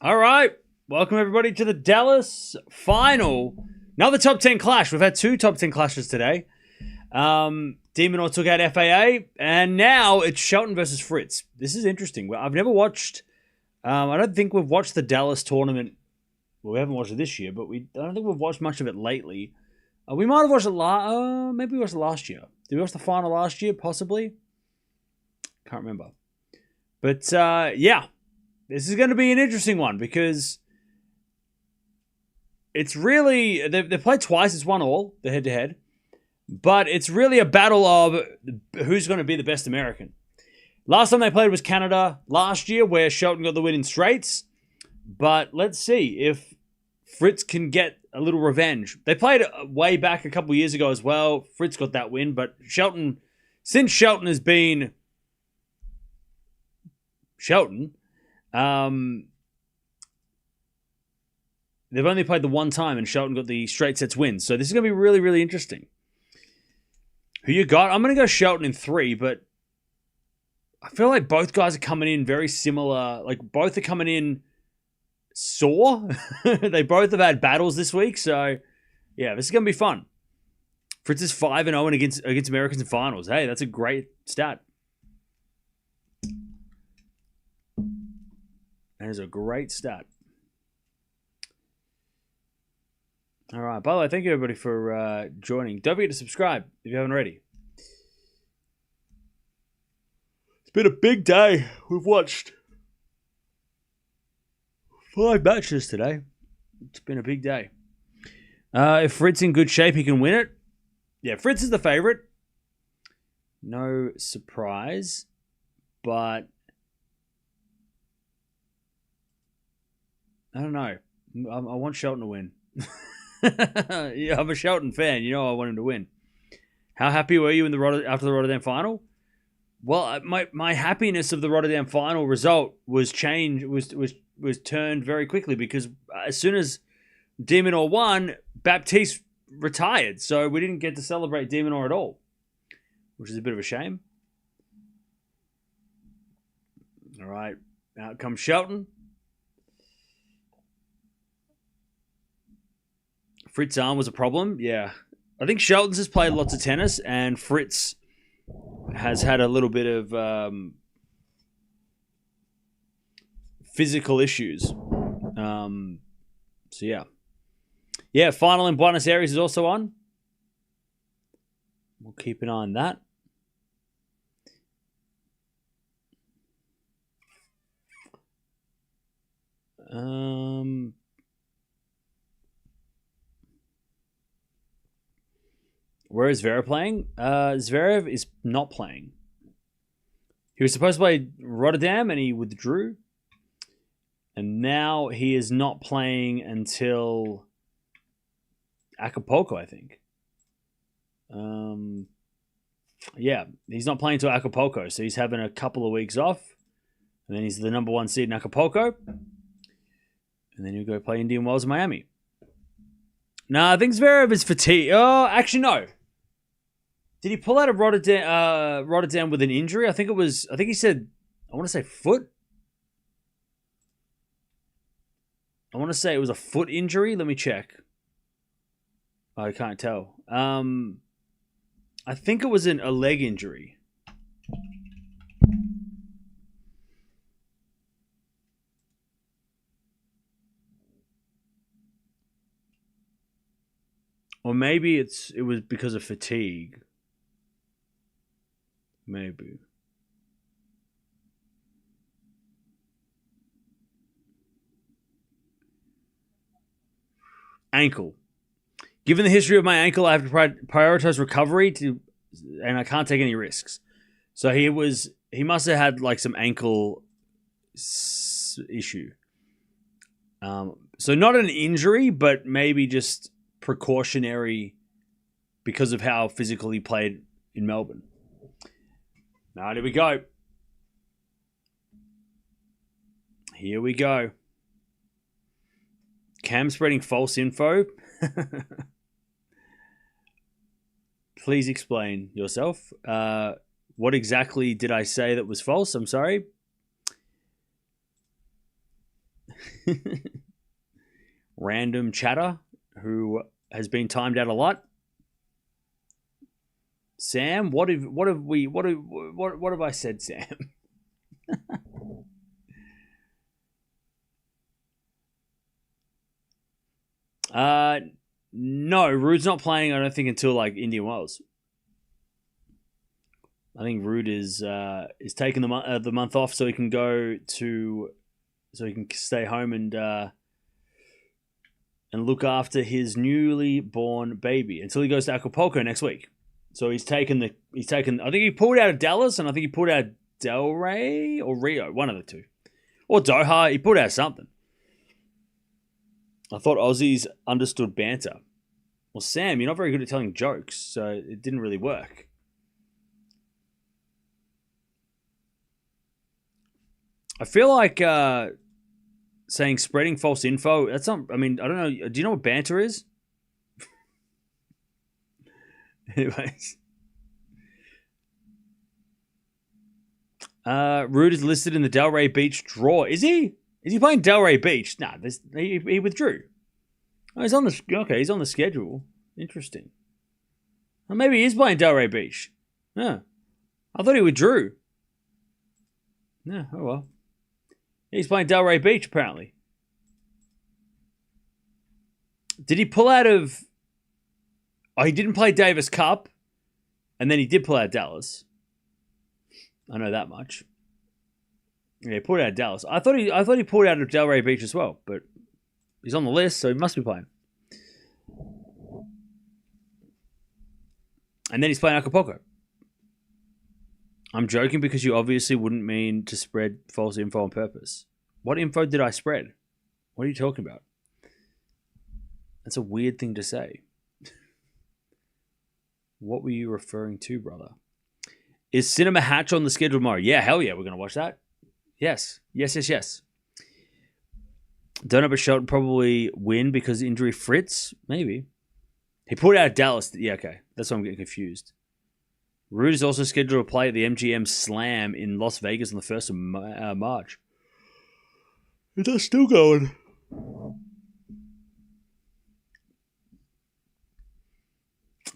All right. Welcome, everybody, to the Dallas final. Another top 10 clash. We've had two top 10 clashes today. De Minaur took out FAA, and now it's Shelton versus Fritz. This is interesting. I've never watched... I don't think we've watched the Dallas tournament. Well, we haven't watched it this year, but I don't think we've watched much of it lately. We might have watched it maybe we watched it last year. Did we watch the final last year? Possibly. Can't remember. But, yeah. This is going to be an interesting one because it's really... They've played twice. It's 1-1, the head-to-head. But it's really a battle of who's going to be the best American. Last time they played was Canada last year, where Shelton got the win in straights. But let's see if Fritz can get a little revenge. They played way back a couple of years ago as well. Fritz got that win, but Shelton... Since Shelton has been... Shelton... they've only played the one time and Shelton got the straight sets win. So this is going to be really, really interesting. Who you got? I'm going to go Shelton in 3, but I feel like both guys are coming in very similar. Like, both are coming in sore. They both have had battles this week. So, yeah, this is going to be fun. Fritz is 5-0 against Americans in finals. Hey, that's a great stat. That is a great stat. All right. By the way, thank you, everybody, for joining. Don't forget to subscribe if you haven't already. It's been a big day. We've watched 5 matches today. It's been a big day. If Fritz in good shape, he can win it. Yeah, Fritz is the favorite. No surprise. But... I don't know. I want Shelton to win. Yeah, I'm a Shelton fan. You know I want him to win. How happy were you after the Rotterdam final? Well, my happiness of the Rotterdam final result was turned very quickly because as soon as De Minaur won, Baptiste retired. So we didn't get to celebrate De Minaur at all, which is a bit of a shame. All right. Out comes Shelton. Fritz's arm was a problem, yeah. I think Shelton's has played lots of tennis, and Fritz has had a little bit of physical issues. So, yeah. Yeah, final in Buenos Aires is also on. We'll keep an eye on that. Where is Zverev playing? Zverev is not playing. He was supposed to play Rotterdam and he withdrew. And now he is not playing until Acapulco, I think. Yeah, he's not playing until Acapulco. So he's having a couple of weeks off. And then he's the number 1 seed in Acapulco. And then he'll go play Indian Wells in Miami. No, I think Zverev is fatigued. Oh, actually, no. Did he pull out of Rotterdam with an injury? I think he said, I want to say foot. I want to say it was a foot injury. Let me check. I can't tell. I think it was a leg injury. Or maybe it was because of fatigue. Maybe. Ankle. Given the history of my ankle, I have to prioritize recovery and I can't take any risks. So he must have had like some ankle issue. So not an injury, but maybe just precautionary because of how physical he played in Melbourne. Now, here we go. Here we go. Cam spreading false info. Please explain yourself. What exactly did I say that was false? I'm sorry. Random chatter who has been timed out a lot. Sam, what have I said, Sam? No, Rude's not playing, I don't think, until like Indian Wells. I think Rude is taking the month off so he can stay home and look after his newly born baby until he goes to Acapulco next week. So he's taken. I think he pulled out of Dallas, and I think he pulled out of Delray or Rio, one of the two, or Doha. He pulled out something. I thought Aussies understood banter. Well, Sam, you're not very good at telling jokes, so it didn't really work. I feel like saying spreading false info, that's not, I mean, I don't know. Do you know what banter is? Anyways. Rude is listed in the Delray Beach draw. Is he? Is he playing Delray Beach? Nah, he withdrew. Oh, he's on the schedule. Interesting. Well, maybe he is playing Delray Beach. Yeah. I thought he withdrew. Yeah, oh well. He's playing Delray Beach, apparently. Did he pull out of... Oh, he didn't play Davis Cup, and then he did pull out Dallas. I know that much. Yeah, he pulled out of Dallas. I thought he pulled out of Delray Beach as well, but he's on the list, so he must be playing. And then he's playing Acapulco. I'm joking because you obviously wouldn't mean to spread false info on purpose. What info did I spread? What are you talking about? That's a weird thing to say. What were you referring to, brother? Is Cinema Hatch on the schedule tomorrow? Yeah, hell yeah, we're going to watch that. Yes. Don't know, but Shelton probably win because injury Fritz? Maybe. He pulled out Dallas. Yeah, okay. That's why I'm getting confused. Rude is also scheduled to play at the MGM Slam in Las Vegas on the 1st of March. Is that still going?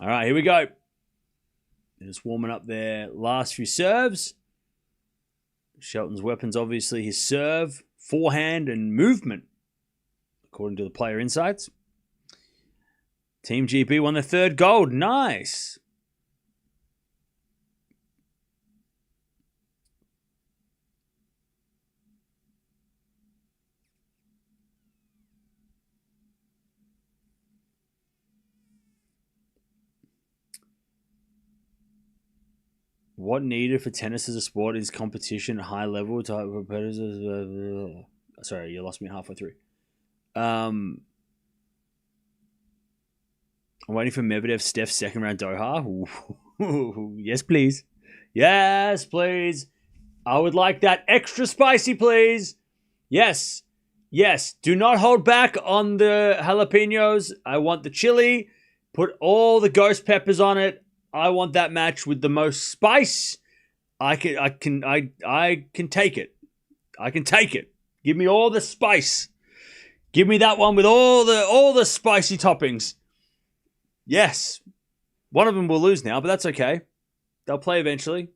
All right, here we go. Just warming up their last few serves. Shelton's weapons, obviously, his serve, forehand, and movement, according to the player insights. Team GB won their 3rd gold. Nice. What needed for tennis as a sport is competition at high level type of competitors. Sorry, you lost me halfway through. I'm waiting for Medvedev, Steph's second round Doha. Ooh, yes, please. Yes, please. I would like that extra spicy, please. Yes. Do not hold back on the jalapenos. I want the chili. Put all the ghost peppers on it. I want that match with the most spice. I can take it. I can take it. Give me all the spice. Give me that one with all the spicy toppings. Yes. One of them will lose now, but that's okay. They'll play eventually.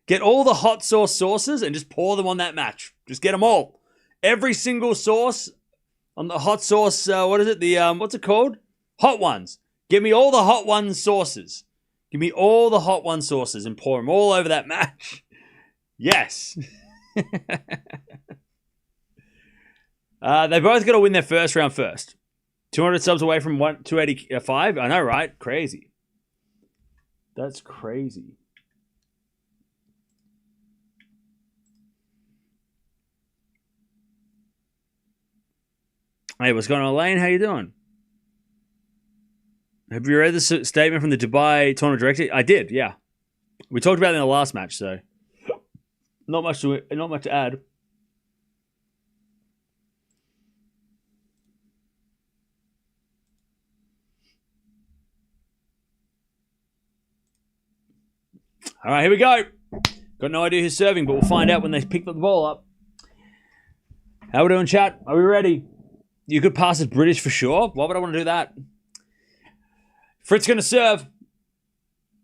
Get all the hot sauce sauces and just pour them on that match. Just get them all. Every single sauce on the hot sauce. What is it? What's it called? Hot ones. Give me all the hot ones sauces. Give me all the hot one sauces and pour them all over that match. Yes. They both got to win their first round first. 200 subs away from 285. I know, right? Crazy. That's crazy. Hey, what's going on, Elaine? How you doing? Have you read the statement from the Dubai tournament director? I did, yeah. We talked about it in the last match, so not much to add. All right, here we go. Got no idea who's serving, but we'll find out when they pick the ball up. How we doing, chat? Are we ready? You could pass as British for sure. Why would I want to do that? Fritz going to serve.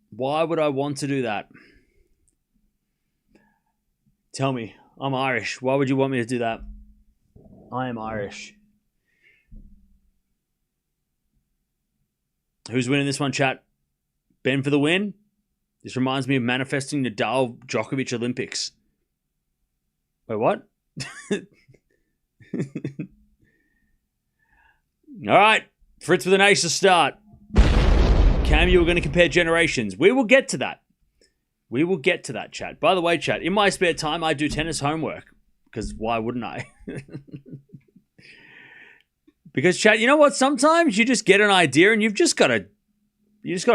Why would I want to do that? Tell me. I'm Irish. Why would you want me to do that? I am Irish. Who's winning this one, chat? Ben for the win? This reminds me of manifesting Nadal Djokovic Olympics. Wait, what? All right. Fritz with an ace to start. Cam, you were going to compare generations. We will get to that. We will get to that, chat. By the way, chat, in my spare time, I do tennis homework. Because why wouldn't I? Because, chat, you know what? Sometimes you just get an idea and you've just got to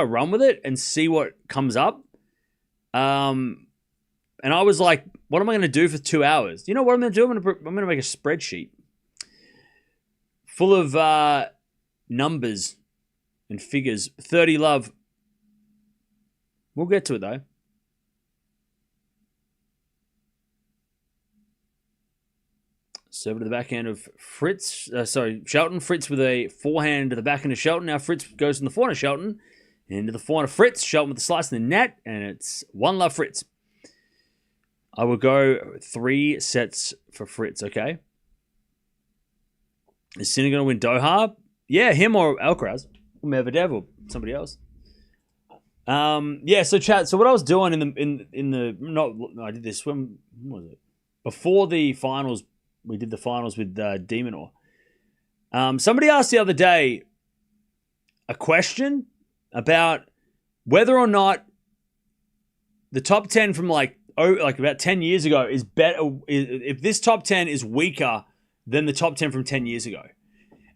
run with it and see what comes up. And I was like, what am I going to do for 2 hours? You know what I'm going to do? I'm going to make a spreadsheet full of numbers and figures. 30 love. We'll get to it, though. Serve to the backhand of Fritz. Shelton. Fritz with a forehand to the backhand of Shelton. Now Fritz goes in the forehand of Shelton. Into the forehand of Fritz. Shelton with the slice in the net. And it's 1-love Fritz. I will go 3 sets for Fritz, okay? Is Sinner going to win Doha? Yeah, him or Alcaraz. Or Medvedev or somebody else. Yeah, so chat. So what I was doing I did this. When was it? Before the finals. We did the finals with Demonor. Somebody asked the other day a question about whether or not the top 10 from like about 10 years ago is better. If this top 10 is weaker than the top 10 from 10 years ago.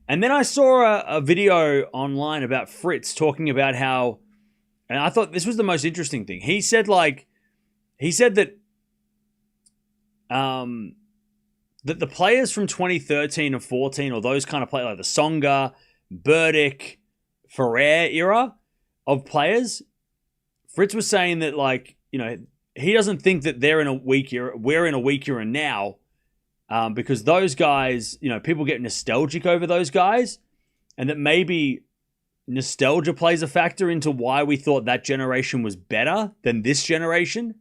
And then I saw a video online about Fritz talking about how, and I thought this was the most interesting thing. He said that that the players from 2013 and 14, or those kind of players, like the Tsonga, Burdick, Ferrer era of players, Fritz was saying that, like, you know, he doesn't think that they're in a weak era. We're in a weak era now because those guys, you know, people get nostalgic over those guys, and that maybe nostalgia plays a factor into why we thought that generation was better than this generation.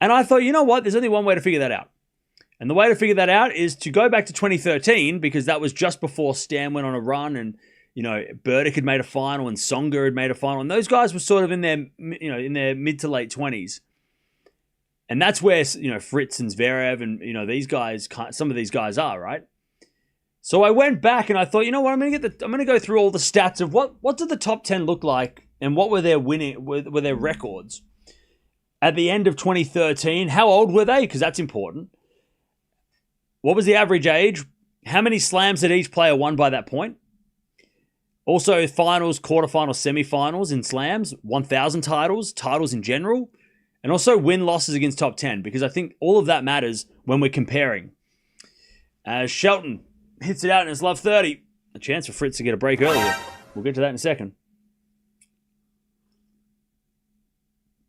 And I thought, you know what? There's only one way to figure that out. And the way to figure that out is to go back to 2013, because that was just before Stan went on a run, and, you know, Burdick had made a final and Tsonga had made a final, and those guys were sort of in their mid to late 20s. And that's where, you know, Fritz and Zverev and, you know, these guys, some of these guys are, right? So I went back and I thought, you know what, I'm going to go through all the stats of what did the top 10 look like and what were their were their records at the end of 2013. How old were they? Because that's important. What was the average age? How many slams had each player won by that point? Also, finals, quarterfinals, semifinals in slams, 1,000 titles in general, and also win-losses against top 10, because I think all of that matters when we're comparing. As Shelton hits it out in his love 30, a chance for Fritz to get a break earlier. We'll get to that in a second.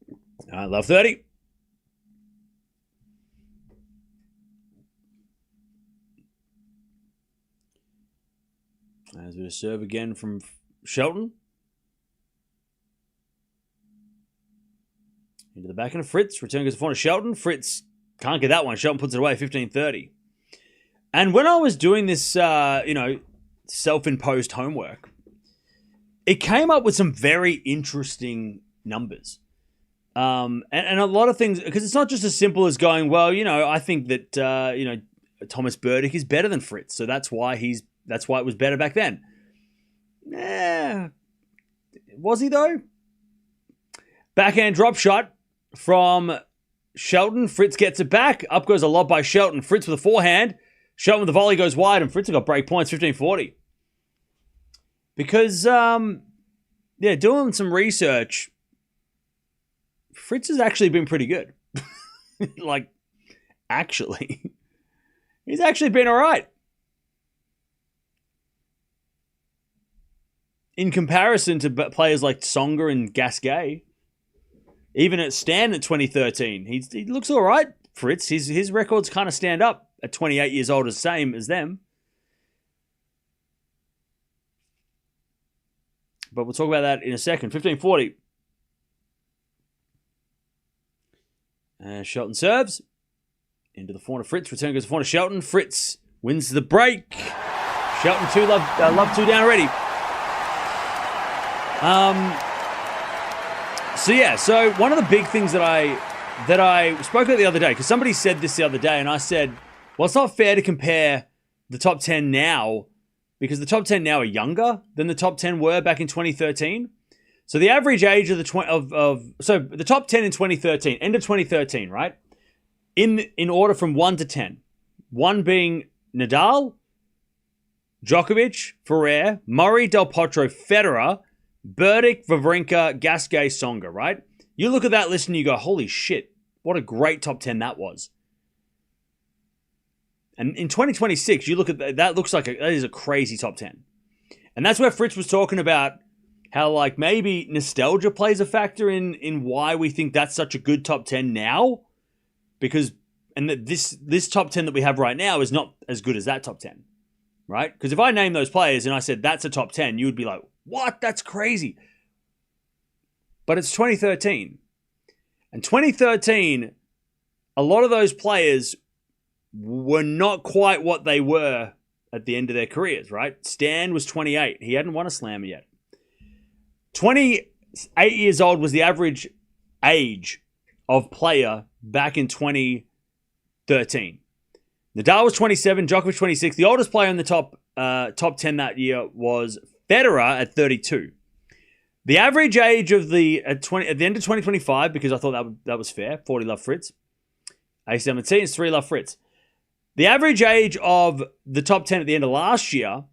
All right, love 30. As we serve again from Shelton. Into the backhand of Fritz. Return goes to the front of Shelton. Fritz can't get that one. Shelton puts it away, 15-30. And when I was doing this, self-imposed homework, it came up with some very interesting numbers. And a lot of things, because it's not just as simple as going, well, you know, I think that, Thomas Burdick is better than Fritz. So that's why it was better back then. Was he though? Backhand drop shot from Shelton. Fritz gets it back. Up goes a lob by Shelton. Fritz with a forehand. Shelton with the volley goes wide, and Fritz got break points, 15-40. Because, doing some research, Fritz has actually been pretty good. Actually. He's actually been all right. In comparison to players like Tsonga and Gasquet, even at Stan at 2013, he looks all right. Fritz, his records kind of stand up at 28 years old is the same as them. But we'll talk about that in a second. 1540. Shelton serves. Into the forehand of Fritz. Return goes to forehand of Shelton. Fritz wins the break. Shelton 2, love 2 down already. So one of the big things that I spoke about the other day, because somebody said this the other day, and I said, well, it's not fair to compare the top 10 now, because the top 10 now are younger than the top 10 were back in 2013. So the average age of the top 10 in 2013, end of 2013, right? In order from 1 to 10. 1 being Nadal, Djokovic, Ferrer, Murray, Del Potro, Federer, Berdych, Wawrinka, Gasquet, Tsonga, right? You look at that list and you go, holy shit, what a great top 10 that was. And in 2026, you look at that looks like that is a crazy top 10. And that's where Fritz was talking about how like maybe nostalgia plays a factor in why we think that's such a good top 10 now. Because that this top 10 that we have right now is not as good as that top 10. Right? Because if I name those players and I said that's a top 10, you would be like, what? That's crazy. But it's 2013. And 2013, a lot of those players were not quite what they were at the end of their careers, right? Stan was 28. He hadn't won a slammer yet. 28 years old was the average age of player back in 2013. Nadal was 27, Djokovic 26. The oldest player in the top 10 that year was Federer at 32. The average age of at the end of 2025, because I thought that was fair, 40 love Fritz. A17 is 3 love Fritz. The average age of the top 10 at the end of last year,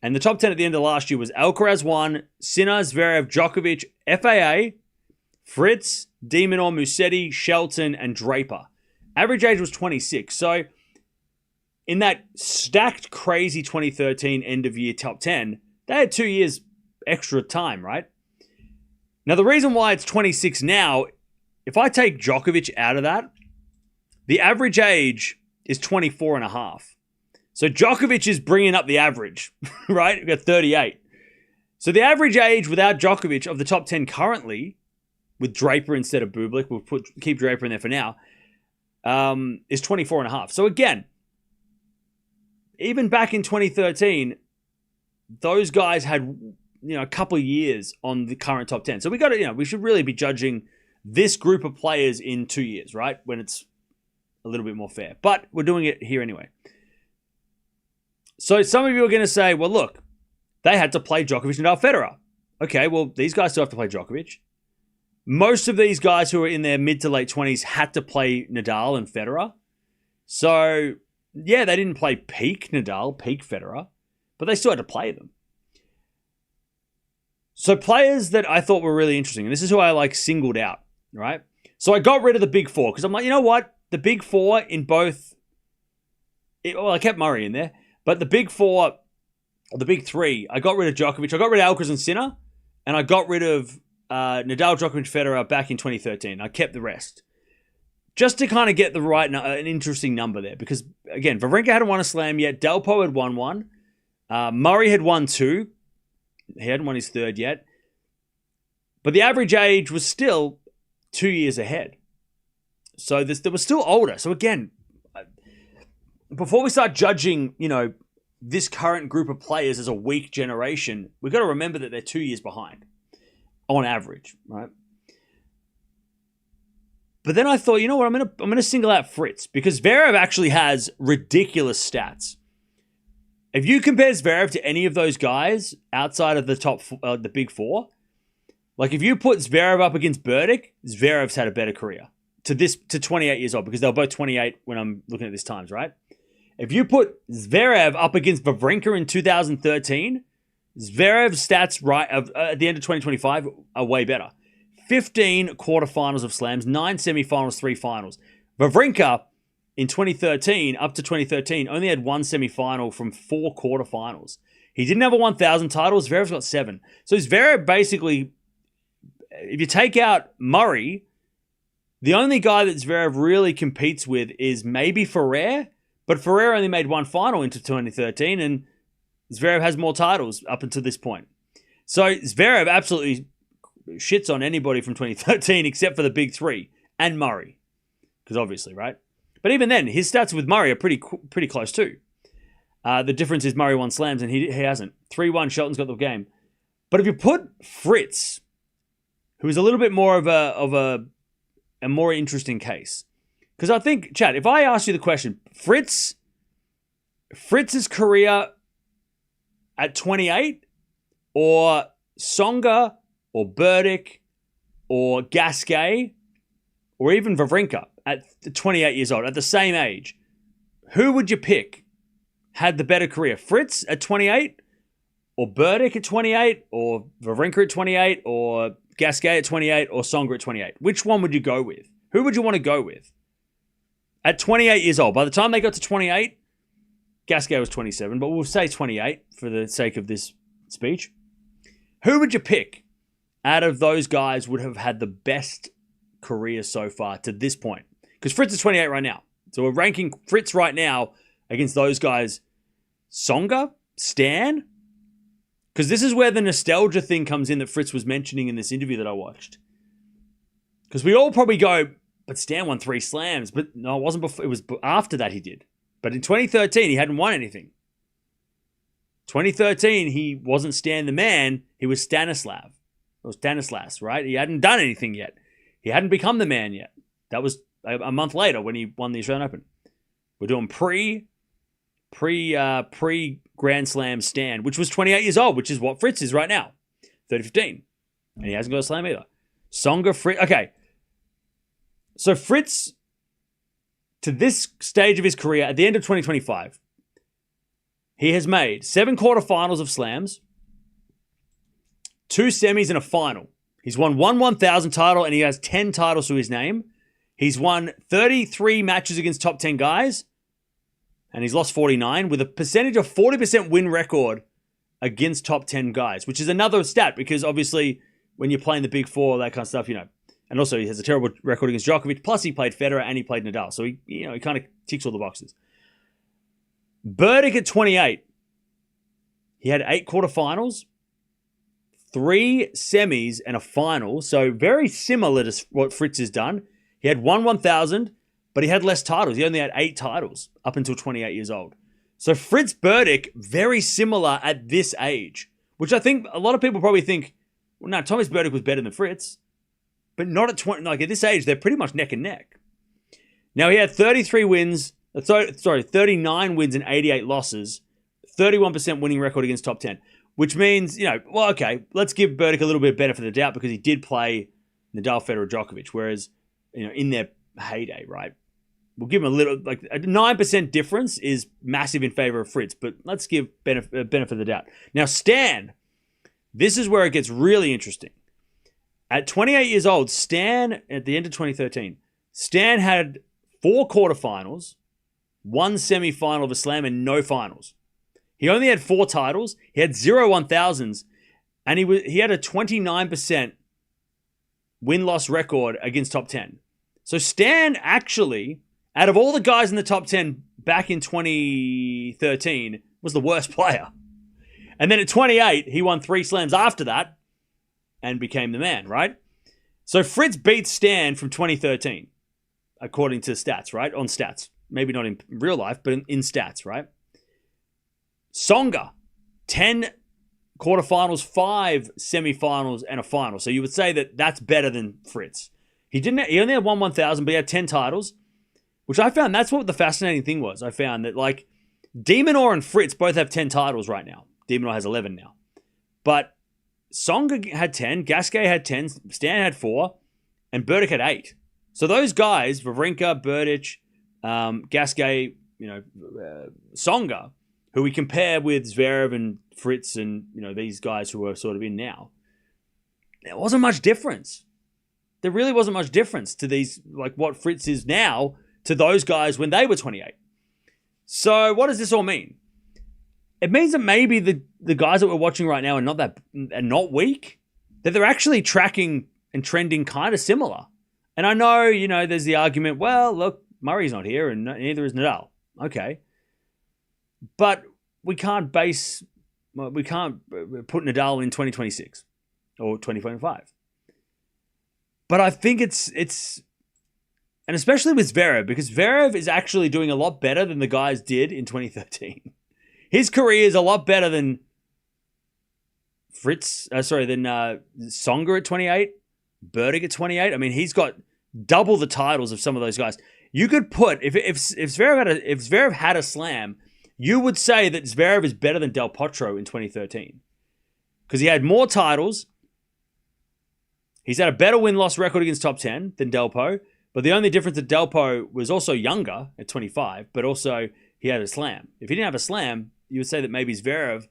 and the top 10 at the end of last year was Alcaraz 1, Sinner, Zverev, Djokovic, FAA, Fritz, De Minaur, Musetti, Shelton, and Draper. Average age was 26. So in that stacked, crazy 2013 end-of-year top 10, they had 2 years extra time, right? Now, the reason why it's 26 now, if I take Djokovic out of that, the average age is 24 and a half. So Djokovic is bringing up the average, right? We've got 38. So the average age without Djokovic of the top 10 currently, with Draper instead of Bublik, we'll keep Draper in there for now, is 24 and a half. So again, even back in 2013, those guys had a couple of years on the current top 10. So we should really be judging this group of players in 2 years, right? When it's a little bit more fair. But we're doing it here anyway. So some of you are going to say, well, look, they had to play Djokovic, Nadal, Federer. Okay, well, these guys still have to play Djokovic. Most of these guys who are in their mid to late 20s had to play Nadal and Federer. So, yeah, they didn't play peak Nadal, peak Federer, but they still had to play them. So players that I thought were really interesting, and this is who I singled out, right? So I got rid of the big four because I'm like, you know what? The big four in both, I kept Murray in there, but the big four, or the big three, I got rid of Djokovic, I got rid of Alcaraz and Sinner, and I got rid of Nadal, Djokovic, Federer back in 2013. I kept the rest. Just to kind of get the right, an interesting number there. Because, again, Wawrinka hadn't won a slam yet. Delpo had won one. Murray had won 2. He hadn't won his 3rd yet. But the average age was still 2 years ahead. So they were still older. So, again, before we start judging, this current group of players as a weak generation, we've got to remember that they're 2 years behind on average, right? But then I thought, you know what, I'm gonna single out Fritz because Zverev actually has ridiculous stats. If you compare Zverev to any of those guys outside of the top, the big four, if you put Zverev up against Berdych, Zverev's had a better career to 28 years old because they were both 28 when I'm looking at this times, right? If you put Zverev up against Wawrinka in 2013, Zverev's stats at the end of 2025 are way better. 15 quarterfinals of slams, 9 semifinals, 3 finals. Wawrinka in 2013, up to 2013, only had 1 semifinal from 4 quarterfinals. He didn't have a 1,000 title. Zverev's got 7. So Zverev basically, if you take out Murray, the only guy that Zverev really competes with is maybe Ferrer, But Ferrer only made one final into 2013, and Zverev has more titles up until this point. So Zverev absolutely shits on anybody from 2013 except for the big three and Murray. Because obviously, right? But even then, his stats with Murray are pretty close too. The difference is Murray won slams and he hasn't. 3-1, Shelton's got the game. But if you put Fritz, who is a little bit more of a more interesting case. Because I think, Chad, if I ask you the question, Fritz's career at 28, or Tsonga, or Berdych, or Gasquet, or even Wawrinka at 28 years old, at the same age, who would you pick had the better career? Fritz at 28, or Berdych at 28, or Wawrinka at 28, or Gasquet at 28, or Tsonga at 28? Which one would you go with? Who would you want to go with? At 28 years old. By the time they got to 28, Gasquet was 27, but we'll say 28 for the sake of this speech. Who would you pick out of those guys would have had the best career so far to this point? Because Fritz is 28 right now. So we're ranking Fritz right now against those guys. Tsonga? Stan? Because this is where the nostalgia thing comes in that Fritz was mentioning in this interview that I watched. Because we all probably go, but Stan won 3 slams. But no, it wasn't before. It was after that he did. But in 2013, he hadn't won anything. 2013, he wasn't Stan the man. He was Stanislav. It was Stanislas, right? He hadn't done anything yet. He hadn't become the man yet. That was a month later when he won the Australian Open. We're doing pre-Grand Slam Stan, which was 28 years old, which is what Fritz is right now. 30-15. And he hasn't got a slam either. Tsonga, Fritz. Okay. So Fritz, to this stage of his career, at the end of 2025, he has made 7 quarterfinals of slams, 2 semis and a final. He's won 1,000 title and he has 10 titles to his name. He's won 33 matches against top 10 guys and he's lost 49 with a percentage of 40% win record against top 10 guys, which is another stat because obviously when you're playing the big four, that kind of stuff, and also he has a terrible record against Djokovic, plus he played Federer and he played Nadal. So he kind of ticks all the boxes. Berdych at 28, he had 8 quarterfinals, 3 semis and a final. So very similar to what Fritz has done. He had 1,000, but he had less titles. He only had 8 titles up until 28 years old. So Fritz Berdych, very similar at this age, which I think a lot of people probably think, well, no, Thomas Berdych was better than Fritz, but not at 20. Like at this age, they're pretty much neck and neck. Now he had 39 wins and 88 losses, 31% winning record against top 10, which means, okay, let's give Berdych a little bit of benefit of the doubt because he did play Nadal, Federer, Djokovic, whereas, in their heyday, right? We'll give him a little, like a 9% difference is massive in favor of Fritz, but let's give benefit of the doubt. Now, Stan, this is where it gets really interesting. At 28 years old, Stan, at the end of 2013, Stan had 4 quarterfinals, 1 semi-final of a slam, and no finals. He only had 4 titles. He had 0 1,000s, and he had a 29% win-loss record against top 10. So Stan actually, out of all the guys in the top 10 back in 2013, was the worst player. And then at 28, he won 3 slams after that and became the man, right? So Fritz beat Stan from 2013, according to stats, right? On stats. Maybe not in real life, but in stats, right? Tsonga, 10 quarterfinals, 5 semifinals, and a final. So you would say that that's better than Fritz. He only had 1,000, but he had 10 titles, which I found that's what the fascinating thing was. I found that like De Minaur and Fritz both have 10 titles right now. De Minaur has 11 now. But Tsonga had 10, Gasquet had 10, Stan had 4, and Berdych had 8. So those guys, Wawrinka, Berdych, Gasquet, Tsonga, who we compare with Zverev and Fritz and, these guys who are sort of in now, there wasn't much difference. There really wasn't much difference to these, like what Fritz is now to those guys when they were 28. So what does this all mean? It means that maybe the guys that we're watching right now are not weak, that they're actually tracking and trending kind of similar. And I know, there's the argument, well, look, Murray's not here and neither is Nadal. Okay. But we can't put Nadal in 2026 or 2025. But I think it's and especially with Zverev, because Zverev is actually doing a lot better than the guys did in 2013. His career is a lot better than Tsonga at 28, Berdych at 28. I mean, he's got double the titles of some of those guys. You could put, if Zverev had a slam, you would say that Zverev is better than Del Potro in 2013. Because he had more titles. He's had a better win-loss record against top 10 than Delpo. But the only difference that Delpo was also younger at 25, but also he had a slam. If he didn't have a slam, you would say that maybe Zverev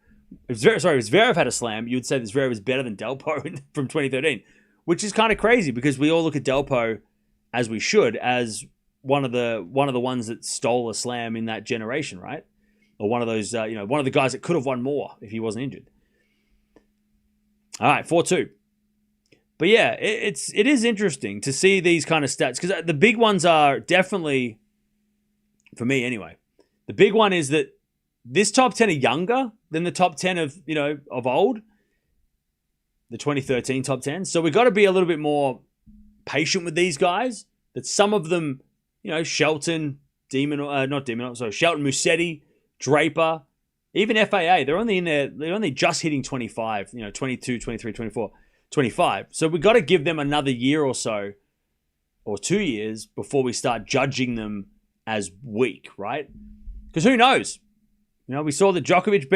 had a slam, you would say that Zverev is better than Delpo from 2013, which is kind of crazy because we all look at Delpo, as we should, as one of the ones that stole a slam in that generation, right? Or one of those, one of the guys that could have won more if he wasn't injured. All right, 4-2. But yeah, it is interesting to see these kind of stats because the big ones are definitely, for me anyway, the big one is that this top 10 are younger than the top 10 of old, the 2013 top 10. So we've got to be a little bit more patient with these guys. That some of them, Shelton, Shelton, Musetti, Draper, even FAA, they're only just hitting 25, 22, 23, 24. 25. So we've got to give them another year or so, or 2 years, before we start judging them as weak, right? Because who knows? We saw that Djokovic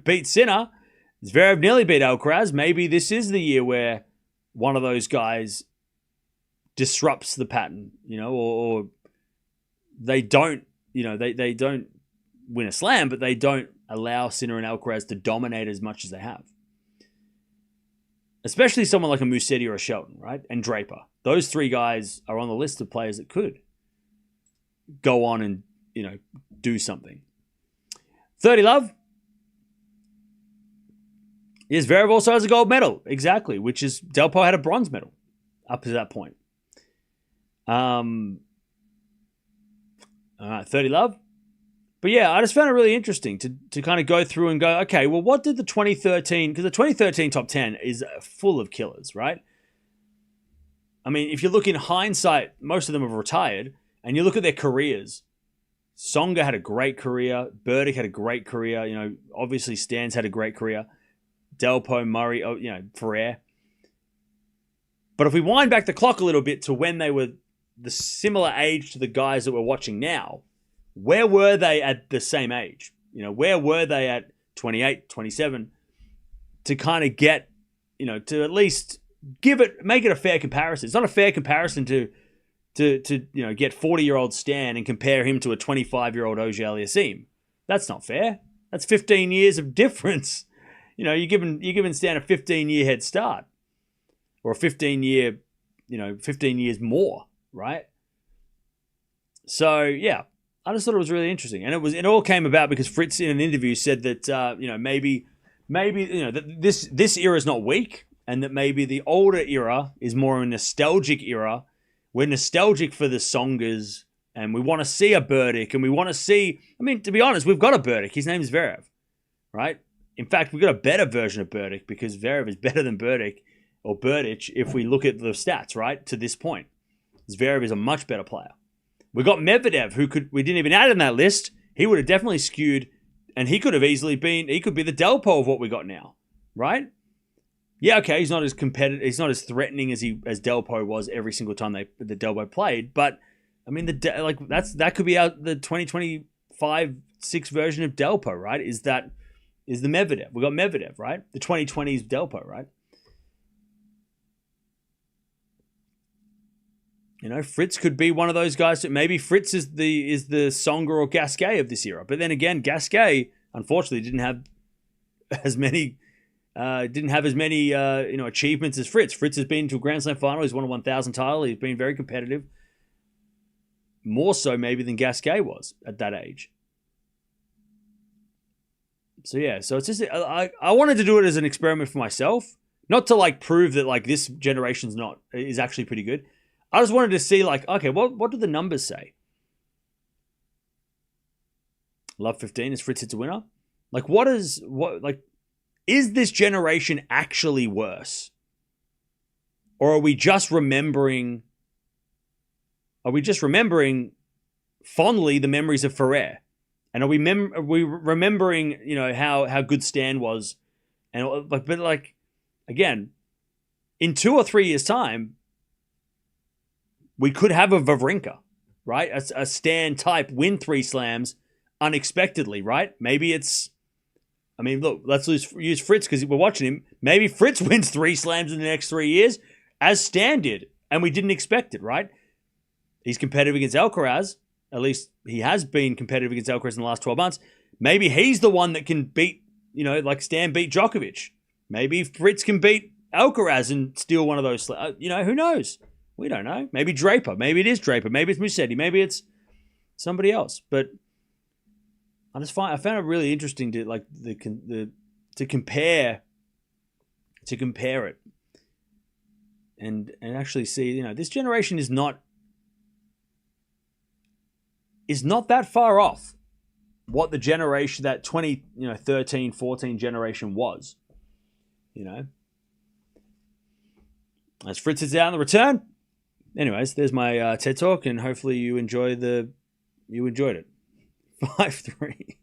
beat Sinner. Zverev nearly beat Alcaraz. Maybe this is the year where one of those guys disrupts the pattern, or they don't, they don't win a slam, but they don't allow Sinner and Alcaraz to dominate as much as they have. Especially someone like a Musetti or a Shelton, right? And Draper. Those three guys are on the list of players that could go on and, do something. 30 love. Yes, Zverev also has a gold medal. Exactly. Which is, Delpo had a bronze medal up to that point. All right, 30 love. But yeah, I just found it really interesting to kind of go through and go, okay, well, what did the 2013, because the 2013 top 10 is full of killers, right? I mean, if you look in hindsight, most of them have retired, and you look at their careers. Tsonga had a great career. Berdych had a great career. Obviously Stans had a great career. Delpo, Murray, Ferrer. But if we wind back the clock a little bit to when they were the similar age to the guys that we're watching now, where were they at the same age? Where were they at 28, 27 to kind of get, to at least make it a fair comparison. It's not a fair comparison to get 40-year-old Stan and compare him to a 25-year-old Auger-Aliassime. That's not fair. That's 15 years of difference. You're giving Stan a 15-year head start or a 15 years more, right? So, yeah. I just thought it was really interesting, and it all came about because Fritz in an interview said that maybe that this era is not weak, and that maybe the older era is more a nostalgic era. We're nostalgic for the Tsongas, and we want to see a Berdych, and we want to see. I mean, to be honest, we've got a Berdych. His name is Zverev, right? In fact, we've got a better version of Berdych because Zverev is better than Berdych or Berdych if we look at the stats, right? To this point, Zverev is a much better player. We got Medvedev, we didn't even add in that list. He would have definitely skewed, and he could be the Delpo of what we got now, right? Yeah, okay, he's not as competitive, he's not as threatening as Delpo was every single time the Delpo played, but I mean that could be the 2025-6 version of Delpo, right? Is the Medvedev. We got Medvedev, right? The 2020s Delpo, right? Fritz could be one of those guys. Maybe Fritz is the Tsonga or Gasquet of this era. But then again, Gasquet unfortunately didn't have as many achievements as Fritz. Fritz has been to a Grand Slam final. He's won a 1,000 title. He's been very competitive, more so maybe than Gasquet was at that age. So yeah, so it's just I wanted to do it as an experiment for myself, not to prove that this generation's is actually pretty good. I just wanted to see, okay, what do the numbers say? Love 15 as Fritz hits a winner. Like, is this generation actually worse? Or are we just remembering fondly the memories of Ferrer? And are we remembering, how good Stan was? And but again, in 2 or 3 years' time, we could have a Wawrinka, right? A Stan type win 3 slams unexpectedly, right? Maybe look, let's use Fritz because we're watching him. Maybe Fritz wins 3 slams in the next 3 years, as Stan did, and we didn't expect it, right? He's competitive against Alcaraz. At least he has been competitive against Alcaraz in the last 12 months. Maybe he's the one that can beat, like Stan beat Djokovic. Maybe Fritz can beat Alcaraz and steal one of those. Who knows? We don't know. Maybe Draper. Maybe it is Draper. Maybe it's Musetti. Maybe it's somebody else. But I found it really interesting to compare it and actually see, this generation is not that far off what the generation, that 13, 14 generation was. As Fritz is out on the return. Anyways, there's my TED Talk, and hopefully you enjoyed it. 5-3.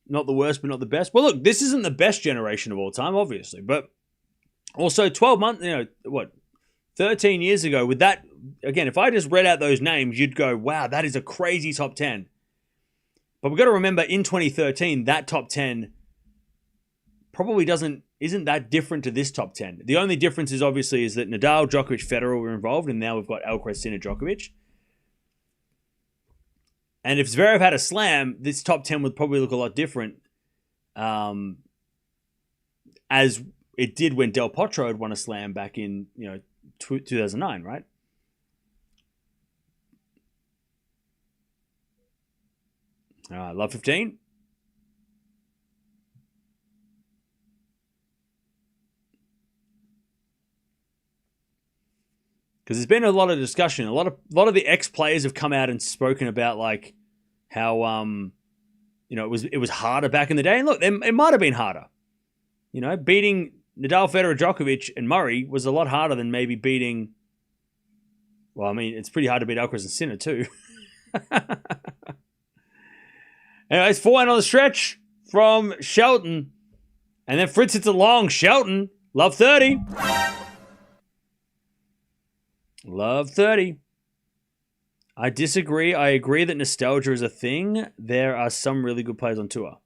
Not the worst, but not the best. Well, look, this isn't the best generation of all time, obviously, but also 12 months, 13 years ago with that, again, if I just read out those names, you'd go, wow, that is a crazy top 10. But we've got to remember in 2013, that top 10 probably isn't that different to this top 10. The only difference is that Nadal, Djokovic, Federer were involved, and now we've got Alcaraz, Sinner, Djokovic. And if Zverev had a slam, this top 10 would probably look a lot different, as it did when Del Potro had won a slam back in 2009, right? Love 15. Because there's been a lot of discussion. A lot of the ex-players have come out and spoken about how it was harder back in the day. And look, it might have been harder. Beating Nadal, Federer, Djokovic, and Murray was a lot harder than maybe beating. Well, I mean, it's pretty hard to beat Alcaraz and Sinner too. Anyways, 4-1 on the stretch from Shelton, and then Fritz hits a long. Shelton, love 30. Love 30. I disagree. I agree that nostalgia is a thing. There are some really good players on tour.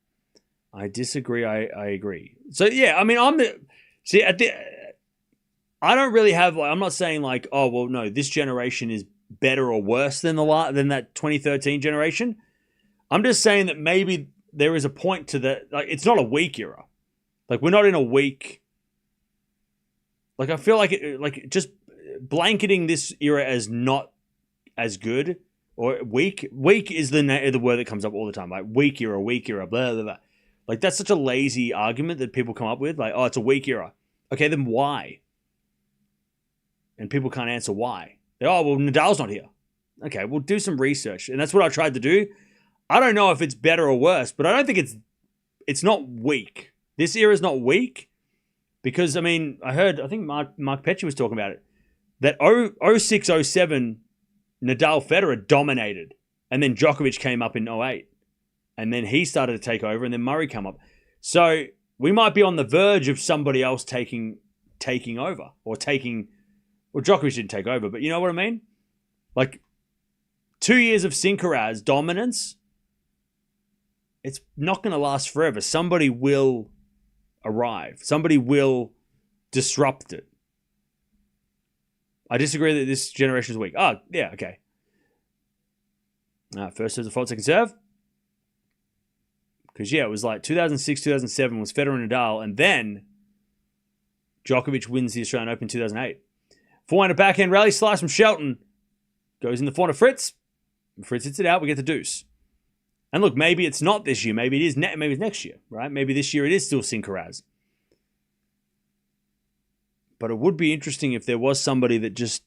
I disagree. I agree. So, yeah, I mean, I don't really have, I'm not saying oh, well, no, this generation is better or worse than that 2013 generation. I'm just saying that maybe there is a point to that. It's not a weak era. We're not in a weak. I feel just blanketing this era as not as good or weak. Weak is the word that comes up all the time. Weak era, blah, blah, blah. That's such a lazy argument that people come up with. Oh, it's a weak era. Okay, then why? And people can't answer why. Oh, well, Nadal's not here. Okay, we'll do some research. And that's what I tried to do. I don't know if it's better or worse, but I don't think it's not weak. This era is not weak because, I think Mark Petchey was talking about it, that 06, 07, Nadal, Federer dominated, and then Djokovic came up in 08, and then he started to take over, and then Murray came up. So we might be on the verge of somebody else taking over, or Djokovic didn't take over, but you know what I mean? 2 years of Sinkeraz dominance, it's not going to last forever. Somebody will arrive. Somebody will disrupt it. I disagree that this generation is weak. Oh, yeah, okay. First serve, default, second serve. Because, yeah, it was 2006, 2007 was Federer and Nadal, and then Djokovic wins the Australian Open 2008. 4-1 backhand rally slice from Shelton. Goes in the forehand of Fritz. Fritz hits it out. We get the deuce. And look, maybe it's not this year. Maybe it is. Maybe it's next year, right? Maybe this year it is still Sinkeraz. But it would be interesting if there was somebody that just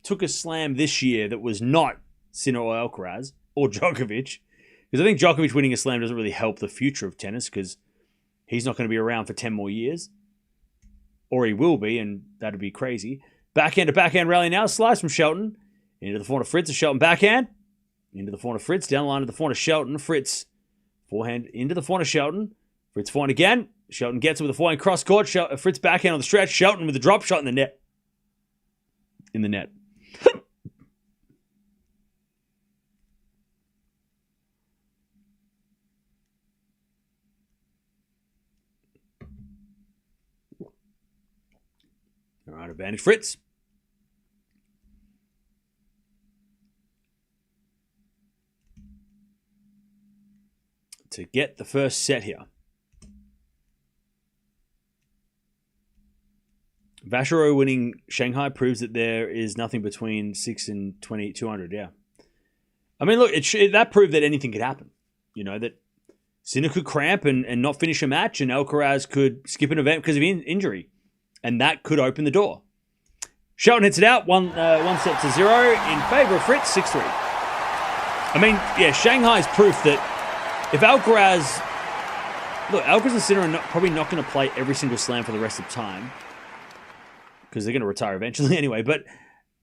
took a slam this year that was not Sinner or Alcaraz or Djokovic. Because I think Djokovic winning a slam doesn't really help the future of tennis because he's not going to be around for 10 more years. Or he will be, and that'd be crazy. Backhand to backhand rally now. Slice from Shelton. Into the forehand of Fritz. A Shelton backhand. Into the forehand of Fritz. Down the line to the forehand of Shelton. Fritz. Forehand into the forehand of Shelton. Fritz forehand again. Shelton gets it with a forehand cross court. Fritz backhand on the stretch. Shelton with a drop shot in the net. In the net. All right, advantage Fritz. To get the first set here. Vachereau winning Shanghai proves that there is nothing between 6 and 200, yeah. I mean, look, that proved that anything could happen. You know, that Sinner could cramp and not finish a match, and Alcaraz could skip an event because of injury. And that could open the door. Shelton hits it out, one set to 0 in favor of Fritz, 6-3. I mean, yeah, Shanghai's proof that if Alcaraz and Sinner are probably not going to play every single slam for the rest of time because they're going to retire eventually anyway, but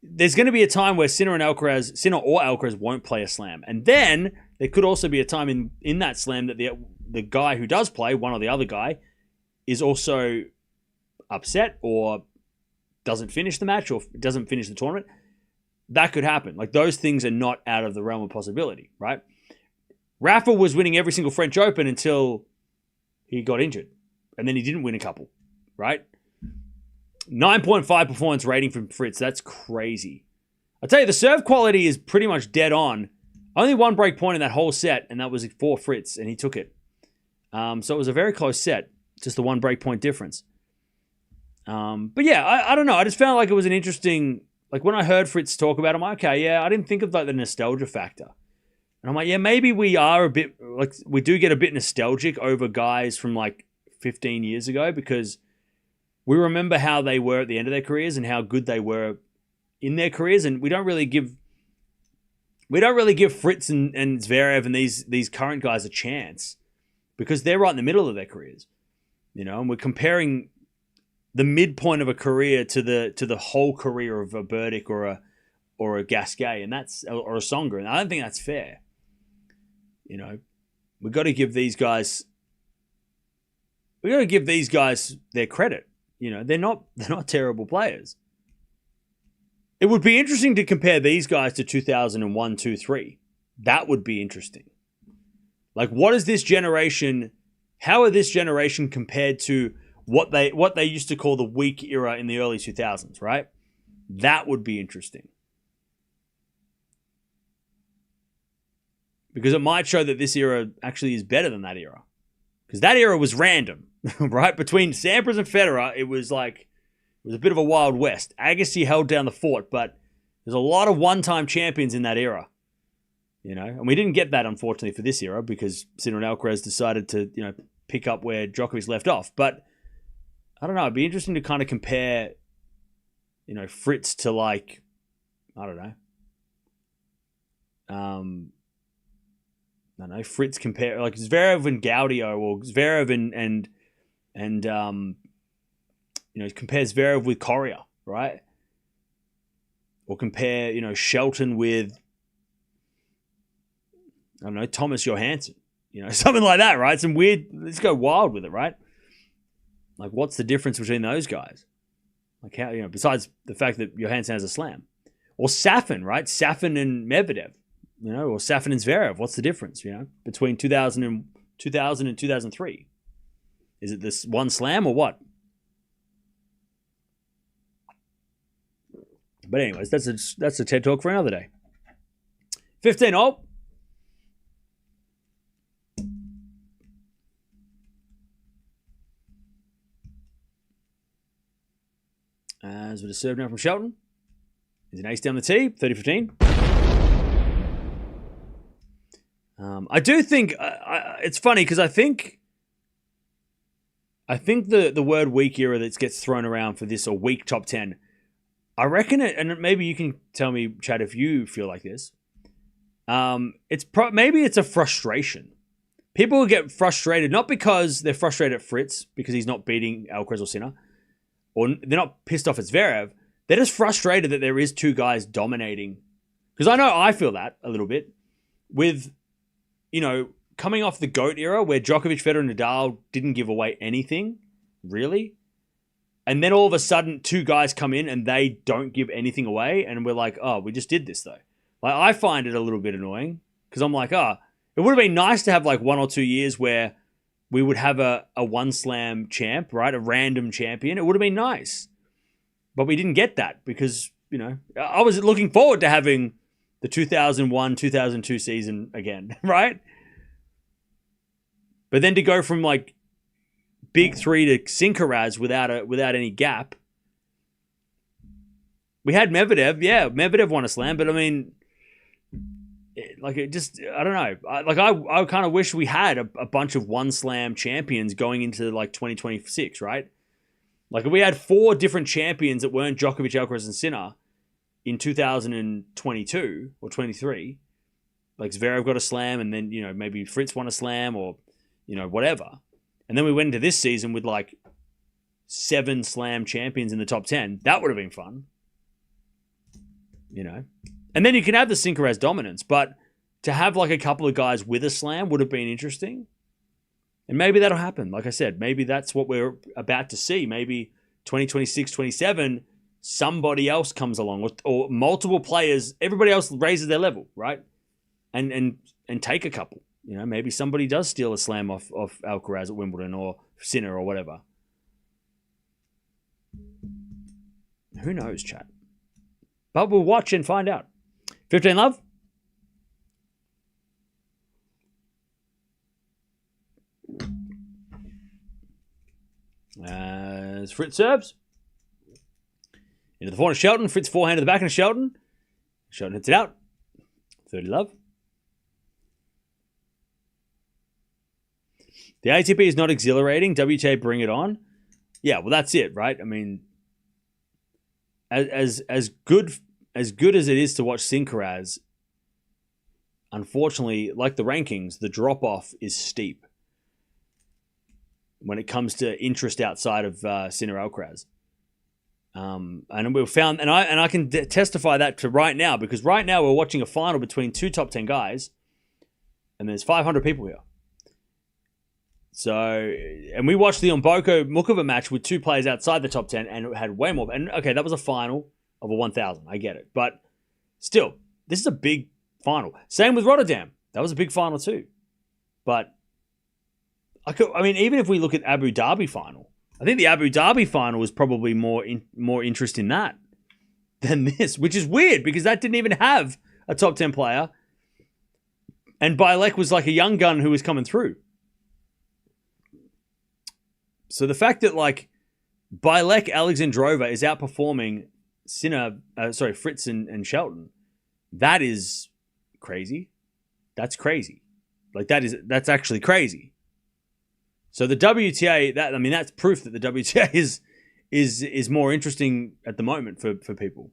there's going to be a time where Sinner or Alcaraz won't play a slam. And then there could also be a time in that slam that the guy who does play, one or the other guy, is also upset or doesn't finish the match or doesn't finish the tournament. That could happen. Like, those things are not out of the realm of possibility, right? Rafa was winning every single French Open until he got injured. And then he didn't win a couple, right? 9.5 performance rating from Fritz. That's crazy. I'll tell you, the serve quality is pretty much dead on. Only one break point in that whole set, and that was for Fritz, and he took it. So it was a very close set. Just the one break point difference. But yeah, I don't know. I just found like it was an interesting... Like, when I heard Fritz talk about it, I'm like, okay, yeah, I didn't think of like the nostalgia factor. And I'm like, yeah, maybe we are a bit, like, we do get a bit nostalgic over guys from like 15 years ago because we remember how they were at the end of their careers and how good they were in their careers. And we don't really give Fritz and Zverev and these current guys a chance because they're right in the middle of their careers, you know, and we're comparing the midpoint of a career to the whole career of a Burdick or a Gasquet, and or a Tsonga, and I don't think that's fair. You know, we've got to give these guys their credit. You know, they're not terrible players. It would be interesting to compare these guys to 2001, 2, 3. That would be interesting. Like, what is this generation? How are this generation compared to what they used to call the weak era in the early 2000s, right? That would be interesting. Because it might show that this era actually is better than that era. Because that era was random, right? Between Sampras and Federer, it was a bit of a Wild West. Agassi held down the fort, but there's a lot of one-time champions in that era. You know, and we didn't get that, unfortunately, for this era because Sinner and Alcaraz decided to, you know, pick up where Djokovic left off. But I don't know. It'd be interesting to kind of compare, you know, Fritz to like, I don't know. Fritz compare like Zverev and Gaudio, or Zverev and you know, compare Zverev with Coria, right? Or compare, you know, Shelton with, I don't know, Thomas Johansson, you know, something like that, right? Some weird. Let's go wild with it, right? Like, what's the difference between those guys? Like, how, you know, besides the fact that Johansson has a slam. Or Safin, right? Safin and Medvedev, you know, or Safin and Zverev. What's the difference, you know, between 2000 and 2003? Is it this one slam or what? But anyways, that's a TED Talk for another day. 15-all. As with a serve now from Shelton. He's an ace down the tee, 30-15. I do think, it's funny because I think I think the word weak era that gets thrown around for this, or weak top 10, I reckon it, and maybe you can tell me, Chad, if you feel like this. Maybe it's a frustration. People will get frustrated, not because they're frustrated at Fritz, because he's not beating Alcaraz or Sinner, or they're not pissed off at Zverev. They're just frustrated that there is two guys dominating. Because I know I feel that a little bit with, coming off the GOAT era where Djokovic, Federer, and Nadal didn't give away anything, really. And then all of a sudden, two guys come in and they don't give anything away. And we're like, oh, we just did this, though. Like, I find it a little bit annoying because I'm like, it would have been nice to have like 1 or 2 years where we would have a one slam champ, right? A random champion. It would have been nice. But we didn't get that because, I was looking forward to having the 2001, 2002 season again, right? But then to go from like big three to Sinkeraz without any gap. We had Medvedev. Yeah, Medvedev won a slam, but I mean, I don't know. I kind of wish we had a bunch of one slam champions going into like 2026, right? Like if we had 4 different champions that weren't Djokovic, Alcaraz, and Sinner in 2022 or 23, like Zverev got a slam and then, maybe Fritz won a slam or, whatever. And then we went into this season with like 7 slam champions in the top 10. That would have been fun. And then you can have the Sinkeraz dominance, but to have like a couple of guys with a slam would have been interesting. And maybe that'll happen. Like I said, maybe that's what we're about to see. Maybe 2026, 27, somebody else comes along or multiple players, everybody else raises their level, right? And take a couple. Maybe somebody does steal a slam off Alcaraz at Wimbledon or Sinner or whatever. Who knows, chat? But we'll watch and find out. 15 love. As Fritz serves. Into the forehand of Shelton. Fritz forehand to the backhand of Shelton. Shelton hits it out. 30 love. The ATP is not exhilarating. WTA, bring it on. Yeah, well, that's it, right? I mean, as good as it is to watch Sinkeraz, unfortunately, like the rankings, the drop-off is steep when it comes to interest outside of Sinner Alcaraz. And we found, and I can testify that to right now, because right now we're watching a final between 2 top 10 guys, and there's 500 people here. So, and we watched the Mboko Mukova match with 2 players outside the top 10, and it had way more. And okay, that was a final of a 1,000. I get it, but still, this is a big final. Same with Rotterdam. That was a big final too. But I mean, even if we look at Abu Dhabi final, I think the Abu Dhabi final was probably more interest in that than this, which is weird because that didn't even have a top 10 player, and Bielek was like a young gun who was coming through. So the fact that like Bielek Alexandrova is outperforming Fritz and Shelton, that is crazy. That's crazy. Like that's actually crazy. So the WTA, that's proof that the WTA is more interesting at the moment for people.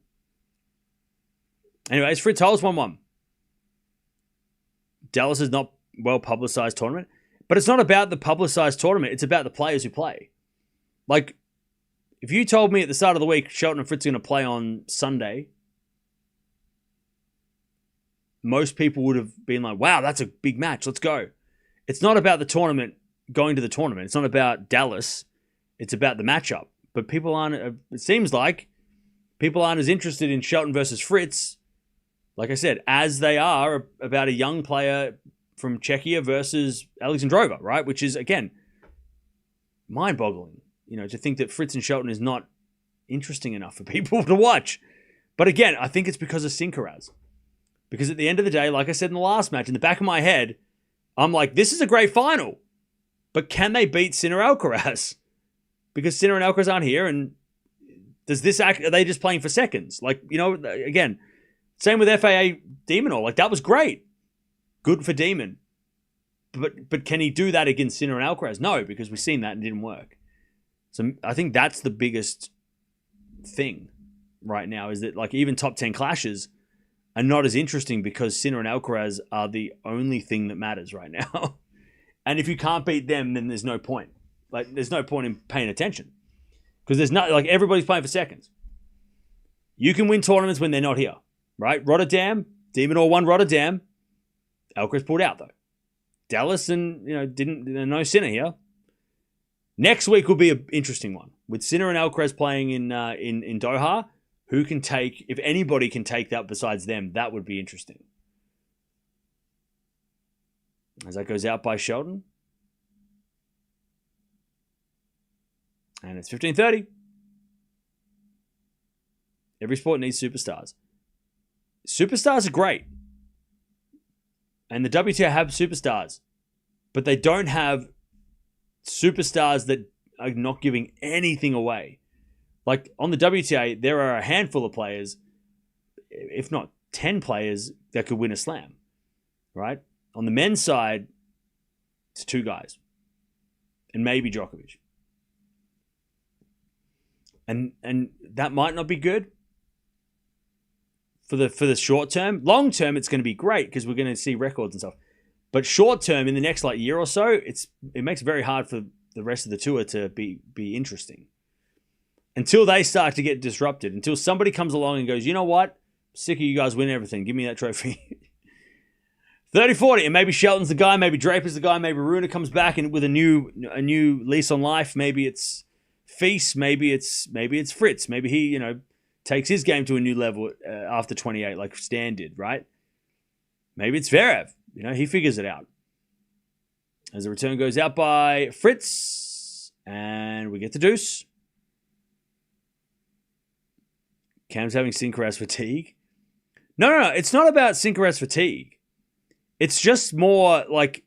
Anyways, Fritz holds 1-1. Dallas is not well publicized tournament. But it's not about the publicized tournament. It's about the players who play. Like, if you told me at the start of the week Shelton and Fritz are going to play on Sunday, most people would have been like, wow, that's a big match. Let's go. It's not about the tournament going to the tournament. It's not about Dallas. It's about the matchup. But people aren't, it seems like, people aren't as interested in Shelton versus Fritz, like I said, as they are about a young player from Czechia versus Alexandrova, right? Which is, again, mind-boggling, to think that Fritz and Shelton is not interesting enough for people to watch. But again, I think it's because of Sinkeraz. Because at the end of the day, like I said in the last match, in the back of my head, I'm like, this is a great final. But can they beat Sinner Alcaraz? Because Sinner and Alcaraz aren't here, and are they just playing for seconds? Like, again, same with FAA Demonor. Like, that was great. Good for Demon. But can he do that against Sinner and Alcaraz? No, because we've seen that and it didn't work. So I think that's the biggest thing right now, is that like even top 10 clashes are not as interesting because Sinner and Alcaraz are the only thing that matters right now. And if you can't beat them, then there's no point. Like, there's no point in paying attention because there's not, like, everybody's playing for seconds. You can win tournaments when they're not here, right? Rotterdam, De Minaur won Rotterdam. Alcaraz pulled out though. Dallas and no Sinner here. Next week will be an interesting one with Sinner and Alcaraz playing in Doha. Who can take, if anybody can take that besides them, that would be interesting. As that goes out by Shelton. And it's 15:30. Every sport needs superstars. Superstars are great. And the WTA have superstars. But they don't have superstars that are not giving anything away. Like on the WTA, there are a handful of players, if not 10 players, that could win a slam. Right? On the men's side, it's 2 guys. And maybe Djokovic. And that might not be good for the short term. Long term, it's going to be great because we're going to see records and stuff. But short term, in the next like year or so, it makes it very hard for the rest of the tour to be interesting. Until they start to get disrupted, until somebody comes along and goes, you know what? I'm sick of you guys winning everything. Give me that trophy. 30-40, and maybe Shelton's the guy, maybe Draper's the guy, maybe Runa comes back and with a new lease on life. Maybe it's Feast, maybe it's Fritz. Maybe he, takes his game to a new level after 28, like Stan did, right? Maybe it's Zverev. He figures it out. As the return goes out by Fritz, and we get the deuce. Cam's having Sinkeras fatigue. No. It's not about Sinkeras fatigue. It's just more like,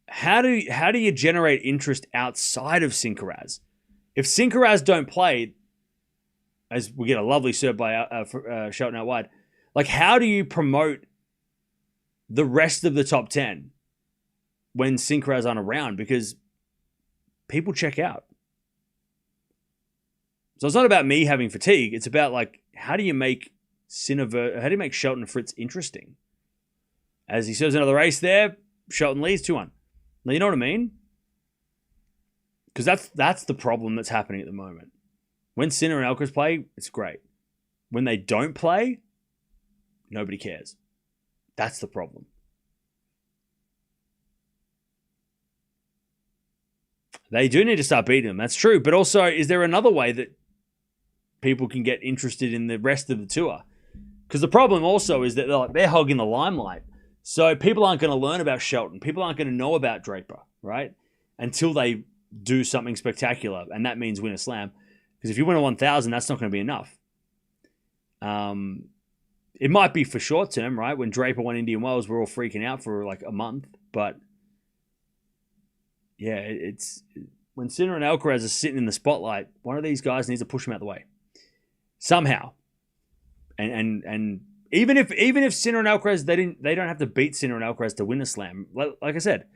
how do you generate interest outside of Sinkeras? If Sinkeras don't play, as we get a lovely serve by Shelton out wide, like how do you promote the rest of the top 10 when Sinkeras aren't around? Because people check out. So it's not about me having fatigue. It's about like, how do you make Shelton and Fritz interesting? As he serves another ace there, Shelton leads 2-1. Now, you know what I mean? Because that's the problem that's happening at the moment. When Sinner and Alcaraz play, it's great. When they don't play, nobody cares. That's the problem. They do need to start beating them. That's true. But also, is there another way that people can get interested in the rest of the tour? Because the problem also is that they're hogging the limelight. So people aren't going to learn about Shelton. People aren't going to know about Draper, right? Until they do something spectacular. And that means win a slam. Because if you win a 1,000, that's not going to be enough. It might be for short term, right? When Draper won Indian Wells, we're all freaking out for like a month. But yeah, it's when Sinner and Alcaraz are sitting in the spotlight, one of these guys needs to push them out the way somehow. And even if Sinner and Alcaraz, they don't have to beat Sinner and Alcaraz to win a slam. Like I said,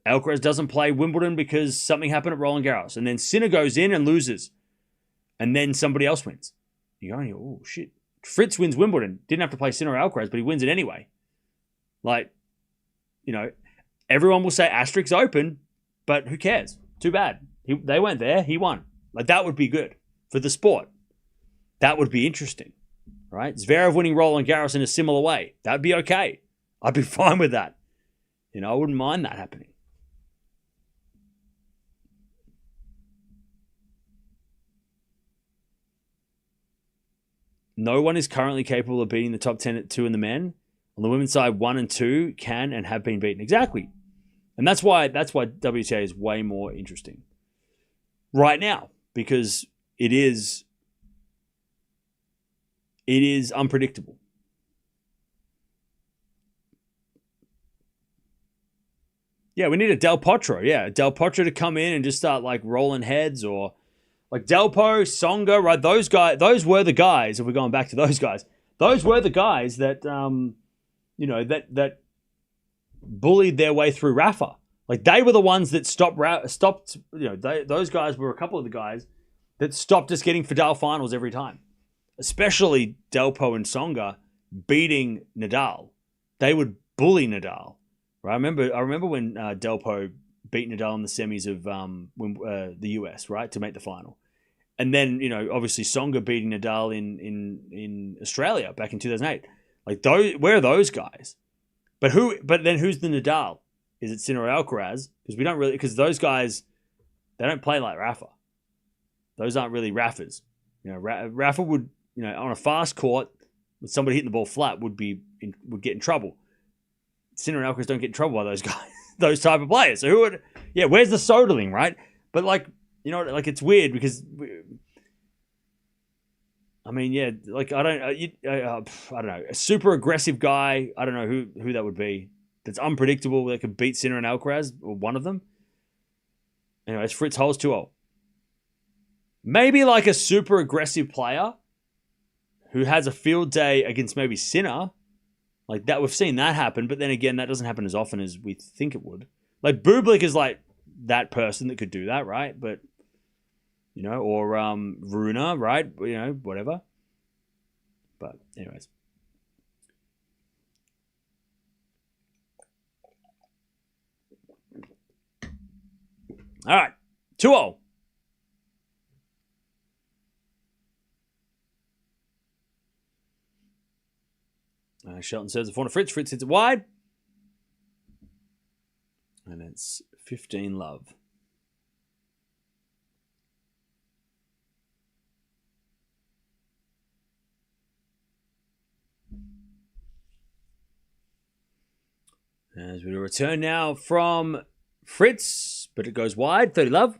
Alcaraz doesn't play Wimbledon because something happened at Roland Garros, and then Sinner goes in and loses, and then somebody else wins. You go, oh shit! Fritz wins Wimbledon. Didn't have to play Sinner or Alcaraz, but he wins it anyway. Like, everyone will say Asterix Open, but who cares? Too bad. They went there. He won. Like, that would be good for the sport. That would be interesting, right? Zverev winning Roland Garros in a similar way. That'd be okay. I'd be fine with that. I wouldn't mind that happening. No one is currently capable of beating the top 10 at 2 in the men. On the women's side, 1 and 2 can and have been beaten. Exactly. And that's why WTA is way more interesting right now, because it is unpredictable. Yeah, we need a Del Potro. Yeah, Del Potro to come in and just start like rolling heads, or like Delpo, Tsonga, right? Those were the guys. If we're going back to those guys, those were the guys that that bullied their way through Rafa, Like, they were the ones that stopped. Those guys were a couple of the guys that stopped us getting Fidel finals every time. Especially Delpo and Tsonga beating Nadal. They would bully Nadal. Right? I remember when Delpo beat Nadal in the semis of the US, right, to make the final. And then, obviously Tsonga beating Nadal in Australia back in 2008. Like, where are those guys? But then who's the Nadal? Is it Sinner or Alcaraz? Because those guys, they don't play like Rafa. Those aren't really Rafas. Rafa would, on a fast court with somebody hitting the ball flat would get in trouble. Sinner and Alcaraz don't get in trouble by those guys, those type of players. So where's the Soderling, right? But it's weird because, I don't know, a super aggressive guy. I don't know who that would be. That's unpredictable. That could beat Sinner and Alcaraz, or one of them. Anyways, Fritz holds 2-0. Maybe like a super aggressive player who has a field day against maybe Sinner. Like that, we've seen that happen, but then again, that doesn't happen as often as we think it would. Like Bublik is like that person that could do that, right? But or Runa, right? Whatever. But anyways. All right, 2-0. Shelton serves the corner. Fritz hits it wide. And it's 15-love. As we return now from Fritz, but it goes wide. 30-love.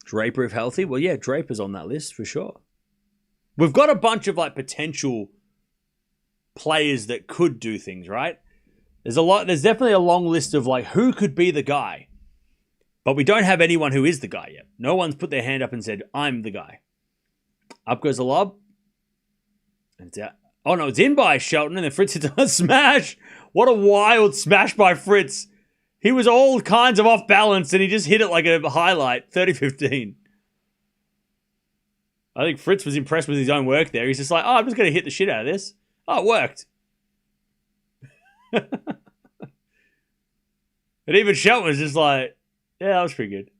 Draper if healthy. Well, yeah, Draper's on that list for sure. We've got a bunch of potential players that could do things, right? There's definitely a long list of who could be the guy. But we don't have anyone who is the guy yet. No one's put their hand up and said, I'm the guy. Up goes the lob. And it's out. Oh no, it's in by Shelton, and then Fritz hits a smash. What a wild smash by Fritz. He was all kinds of off balance, and he just hit it like a highlight. 30-15. I think Fritz was impressed with his own work there. He's just like, I'm just going to hit the shit out of this. Oh, it worked. And even Shelton was just like, yeah, that was pretty good.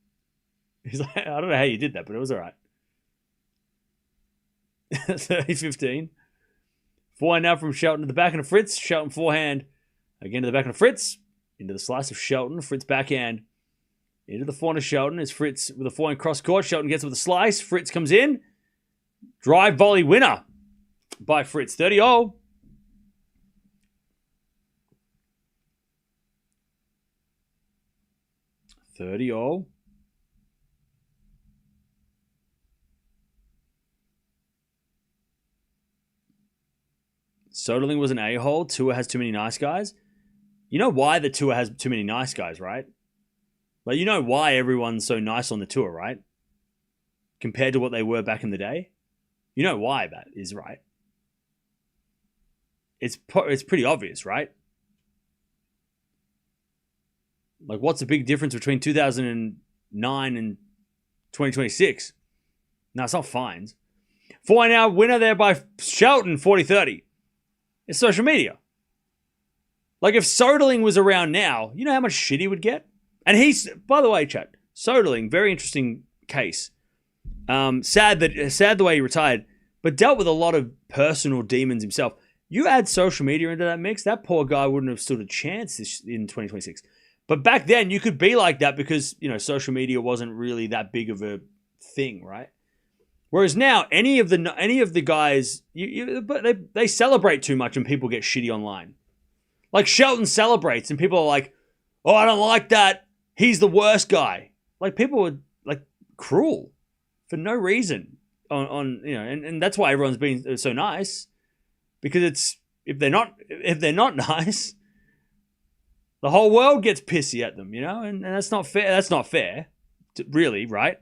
He's like, I don't know how you did that, but it was all right. 30-15. Forehand now from Shelton to the backhand of Fritz. Shelton forehand again to the backhand of Fritz. Into the slice of Shelton. Fritz backhand. Into the forehand of Shelton is Fritz with a forehand cross court. Shelton gets with a slice. Fritz comes in. Drive volley winner by Fritz. 30-0. Soderling was an a-hole. Tour has too many nice guys. You know why the tour has too many nice guys, right? You know why everyone's so nice on the tour, right? Compared to what they were back in the day. You know why that is, right? It's pretty obvious, right? What's the big difference between 2009 and 2026? No, it's not fines. 4 now, winner there by Shelton, 40-30. It's social media. If Soderling was around now, you know how much shit he would get? And he's, by the way, chat, Soderling, very interesting case. Sad the way he retired, but dealt with a lot of personal demons himself. You add social media into that mix, that poor guy wouldn't have stood a chance in 2026. But back then, you could be like that because, social media wasn't really that big of a thing, right? Whereas now, any of the guys, but they celebrate too much and people get shitty online. Shelton celebrates and people are like, oh, I don't like that. He's the worst guy. People are cruel for no reason and that's why everyone's been so nice, because if they're not nice, the whole world gets pissy at them, and that's not fair. That's not fair, really, right?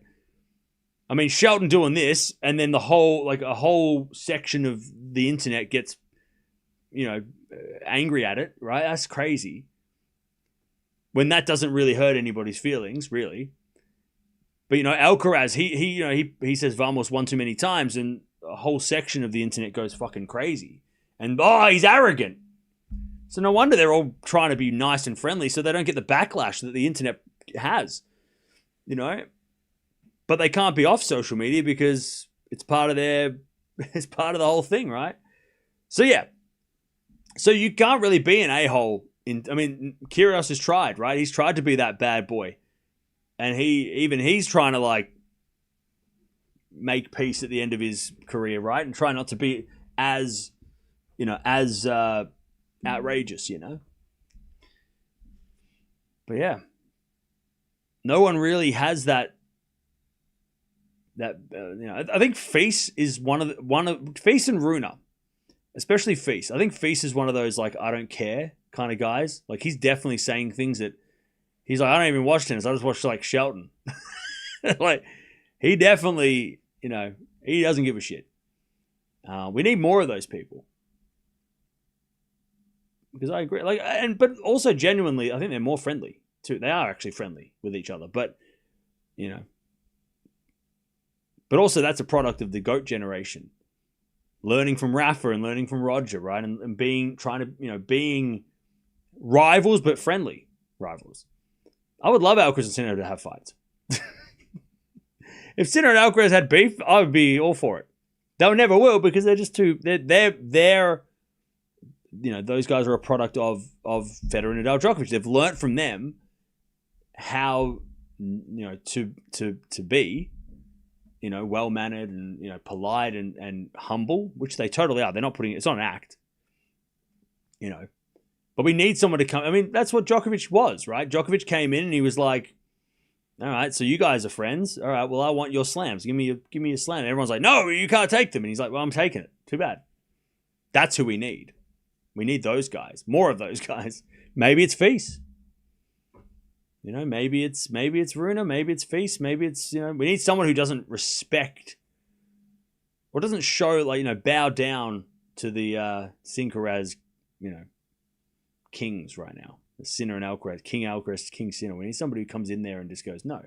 I mean, Shelton doing this, and then a whole section of the internet gets, angry at it, right? That's crazy. when that doesn't really hurt anybody's feelings, really. But, Alcaraz, he says vamos one too many times, and a whole section of the internet goes fucking crazy. And, he's arrogant. So no wonder they're all trying to be nice and friendly so they don't get the backlash that the internet has, But they can't be off social media because it's part of it's part of the whole thing, right? So, yeah. So you can't really be an a-hole. Kyrgios has tried, right? He's tried to be that bad boy. And he's trying to, make peace at the end of his career, right? And try not to be as outrageous, But yeah, no one really has that. I think Feast is one of Feast and Runa, especially Feast. I think Feast is one of those I don't care kind of guys. He's definitely saying things that he's I don't even watch tennis. I just watch Shelton. He definitely he doesn't give a shit. We need more of those people. Because I agree, but also genuinely, I think they're more friendly too. They are actually friendly with each other, but but also that's a product of the GOAT generation, learning from Rafa and learning from Roger, right, and being rivals but friendly rivals. I would love Alcaraz and Sinner to have fights. If Sinner and Alcaraz had beef, I would be all for it. They never will because they're just too. They're those guys are a product of Federer and Nadal, Djokovic. They've learnt from them how to be well mannered and polite and humble, which they totally are. They're not putting it's not an act, But we need someone to come. That's what Djokovic was, right? Djokovic came in and he was like, "All right, so you guys are friends. All right, well I want your slams. Give me a slam." And everyone's like, "No, you can't take them." And he's like, "Well, I'm taking it. Too bad." That's who we need. We need those guys. More of those guys. Maybe it's Feast. Maybe it's Runa. Maybe it's Feast. Maybe it's we need someone who doesn't respect or doesn't show bow down to the Sincaraz kings right now. The Sinner and Alcaraz, King Sinner. We need somebody who comes in there and just goes, "No,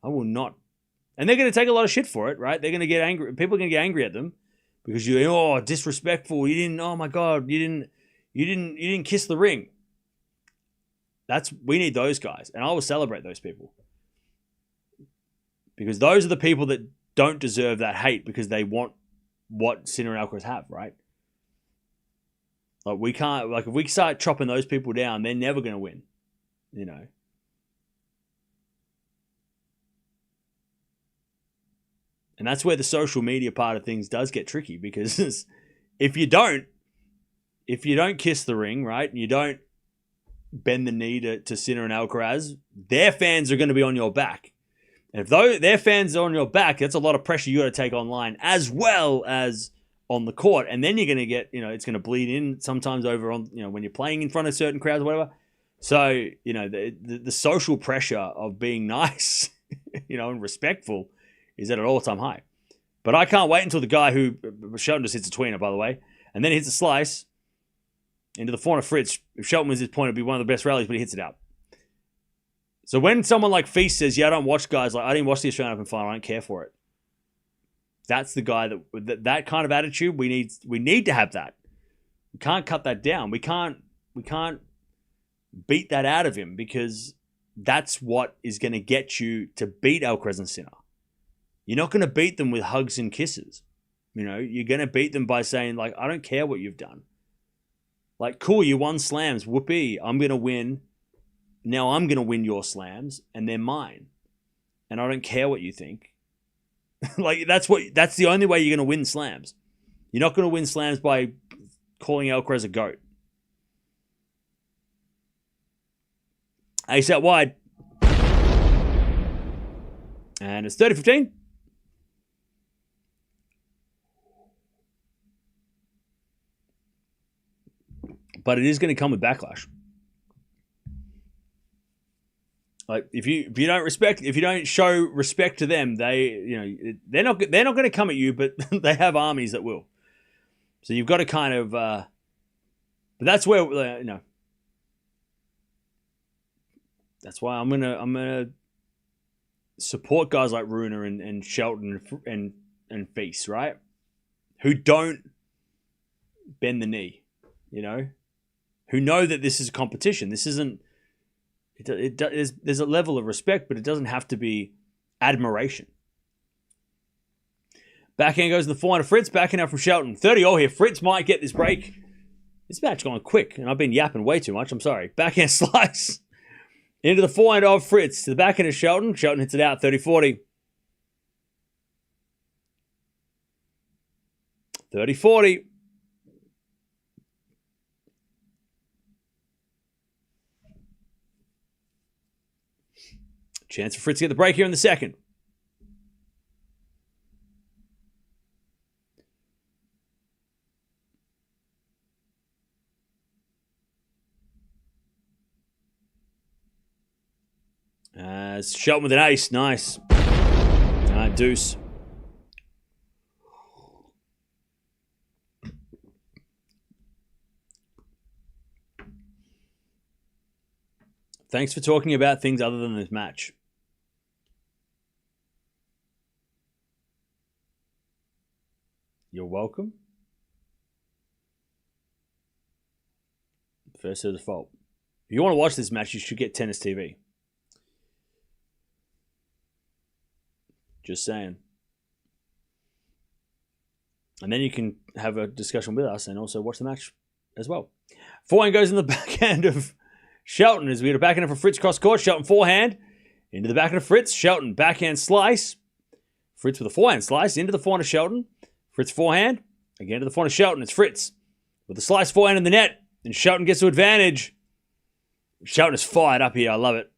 I will not." And they're going to take a lot of shit for it, right? They're going to get angry. People are going to get angry at them. Because disrespectful. You didn't. Oh my God! You didn't kiss the ring. We need those guys, and I will celebrate those people because those are the people that don't deserve that hate because they want what Sinner and Alcaraz have, right? We can't. If we start chopping those people down, they're never going to win. And that's where the social media part of things does get tricky because if you don't kiss the ring, right, and you don't bend the knee to Sinner and Alcaraz, their fans are going to be on your back. And if their fans are on your back, that's a lot of pressure you got to take online as well as on the court. And then you're going to get, it's going to bleed in sometimes over on, when you're playing in front of certain crowds or whatever. So, the social pressure of being nice, and respectful is at an all-time high. But I can't wait until the guy who Shelton just hits a tweener, by the way, and then hits a slice into the forehand of Fritz. If Shelton was his point, it'd be one of the best rallies, but he hits it out. So when someone like Feast says, "Yeah, I don't watch guys I didn't watch the Australian Open final, I don't care for it," that's the guy that kind of attitude we need to have that. We can't cut that down. We can't beat that out of him because that's what is going to get you to beat Alcaraz and Sinner. You're not going to beat them with hugs and kisses. You're going to beat them by saying, "I don't care what you've done. Cool, you won slams. Whoopee. I'm going to win. Now I'm going to win your slams, and they're mine. And I don't care what you think." That's the only way you're going to win slams. You're not going to win slams by calling Alcaraz a goat. Ace out wide. And it's 30-15. But it is going to come with backlash. If you don't show respect to them, they're not going to come at you, but they have armies that will. So you've got to kind of, but that's where That's why I'm gonna support guys like Runa and Shelton and Feast, right? Who don't bend the knee, you know? Who know that this is a competition. This isn't... There's a level of respect, but it doesn't have to be admiration. Backhand goes in the forehand of Fritz. Backhand out from Shelton. 30-all here. Fritz might get this break. This match going quick, and I've been yapping way too much. I'm sorry. Backhand slice. Into the forehand of Fritz. To the backhand of Shelton. Shelton hits it out. 30-40. 30-40. Chance for Fritz to get the break here in the second. Shelton with an ace. Nice. All right, deuce. Thanks for talking about things other than this match. You're welcome. First to the fault. If you want to watch this match, you should get Tennis TV. Just saying. And then you can have a discussion with us and also watch the match as well. Forehand goes in the backhand of Shelton as we get a backhand for Fritz cross court. Shelton forehand into the backhand of Fritz. Shelton backhand slice. Fritz with a forehand slice into the forehand of Shelton. Fritz forehand. Again to the forehand of Shelton. It's Fritz with the slice forehand in the net. And Shelton gets to advantage. Shelton is fired up here. I love it.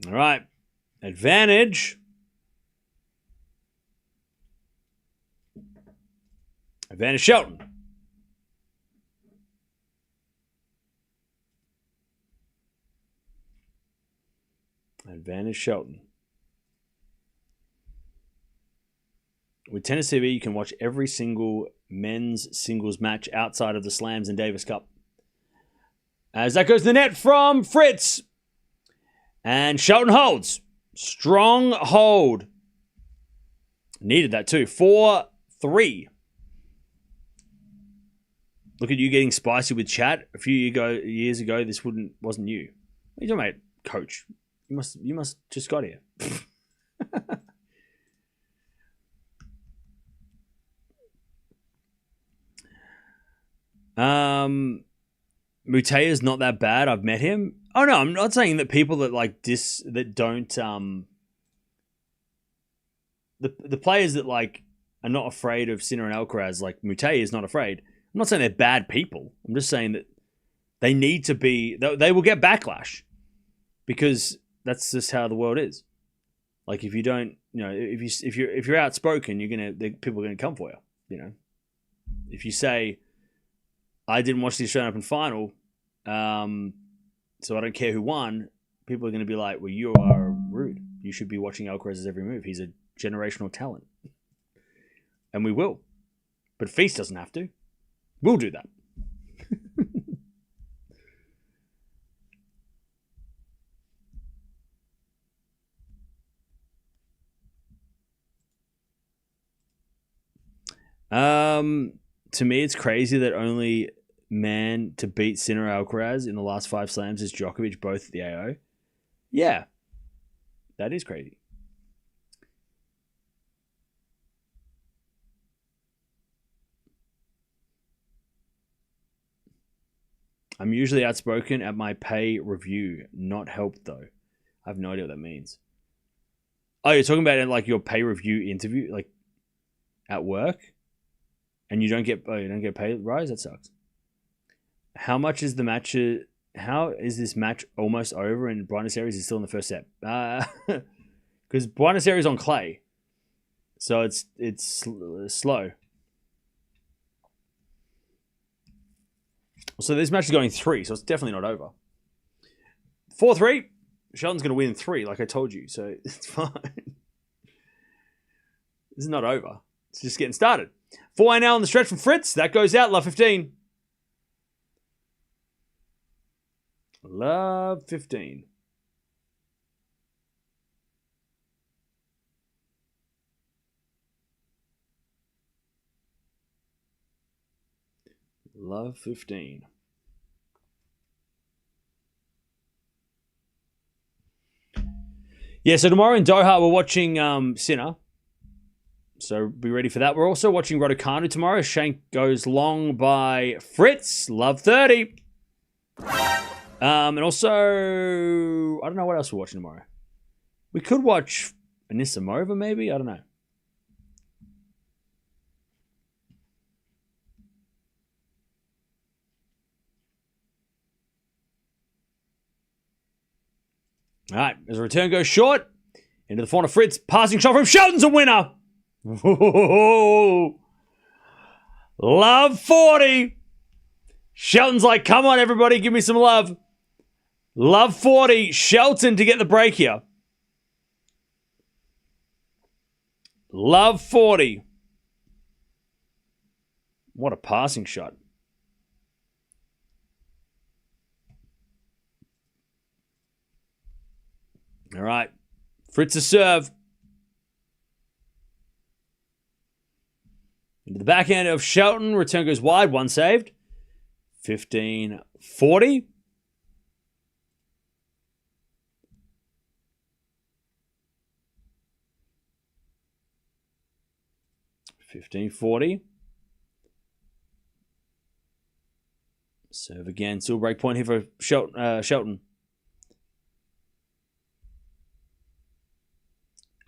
All right. Advantage. Advantage Shelton. Advantage Shelton. With Tennis TV, you can watch every single men's singles match outside of the Slams and Davis Cup. As that goes to the net from Fritz. And Shelton holds. Strong hold. Needed that too. 4-3. Look at you getting spicy with chat. A few years ago, this wasn't you. What are you talking about, coach? You must just got here. Mutea's not that bad. I've met him. Oh no, I'm not saying that people that like that don't the players that like are not afraid of Sinner and Alcaraz, like Mutea is not afraid. I'm not saying they're bad people. I'm just saying that they need to be. They will get backlash because that's just how the world is. Like if you don't, you know, if you're outspoken, people are gonna come for you. You know, if you say, I didn't watch the Australian Open final, so I don't care who won, people are going to be like, well, you are rude. You should be watching Alcaraz's every move. He's a generational talent. And we will. But Feast doesn't have to. We'll do that. To me, it's crazy that only man to beat Sinner Alcaraz in the last 5 slams is Djokovic, both at the AO. Yeah, that is crazy. I'm usually outspoken at my pay review. Not helped though. I have no idea what that means. Oh, you're talking about like your pay review interview, like at work, and you don't get paid. Rise, that sucks. How much is the match? How is this match almost over and Buenos Aires is still in the first set? Because Buenos Aires on clay, so it's slow. So this match is going 3, so it's definitely not over. 4-3. Shelton's going to win 3, like I told you, so it's fine. This is not over. It's just getting started. 4 now on the stretch from Fritz. That goes out, love 15. Love 15. Love 15. Yeah, so tomorrow in Doha, we're watching Sinner. So be ready for that. We're also watching Raducanu tomorrow. Shank goes long by Fritz. Love 30. And also, I don't know what else we're watching tomorrow. We could watch Anisimova, maybe? I don't know. All right, as a return goes short, into the front of Fritz. Passing shot from Shelton's a winner. Whoa. Love 40. Shelton's like, come on, everybody, give me some love. Love 40. Shelton to get the break here. Love 40. What a passing shot. All right. Fritz a serve. Into the backhand of Shelton. Return goes wide. One saved. 15-40. Serve again. Still break point here for Shelton.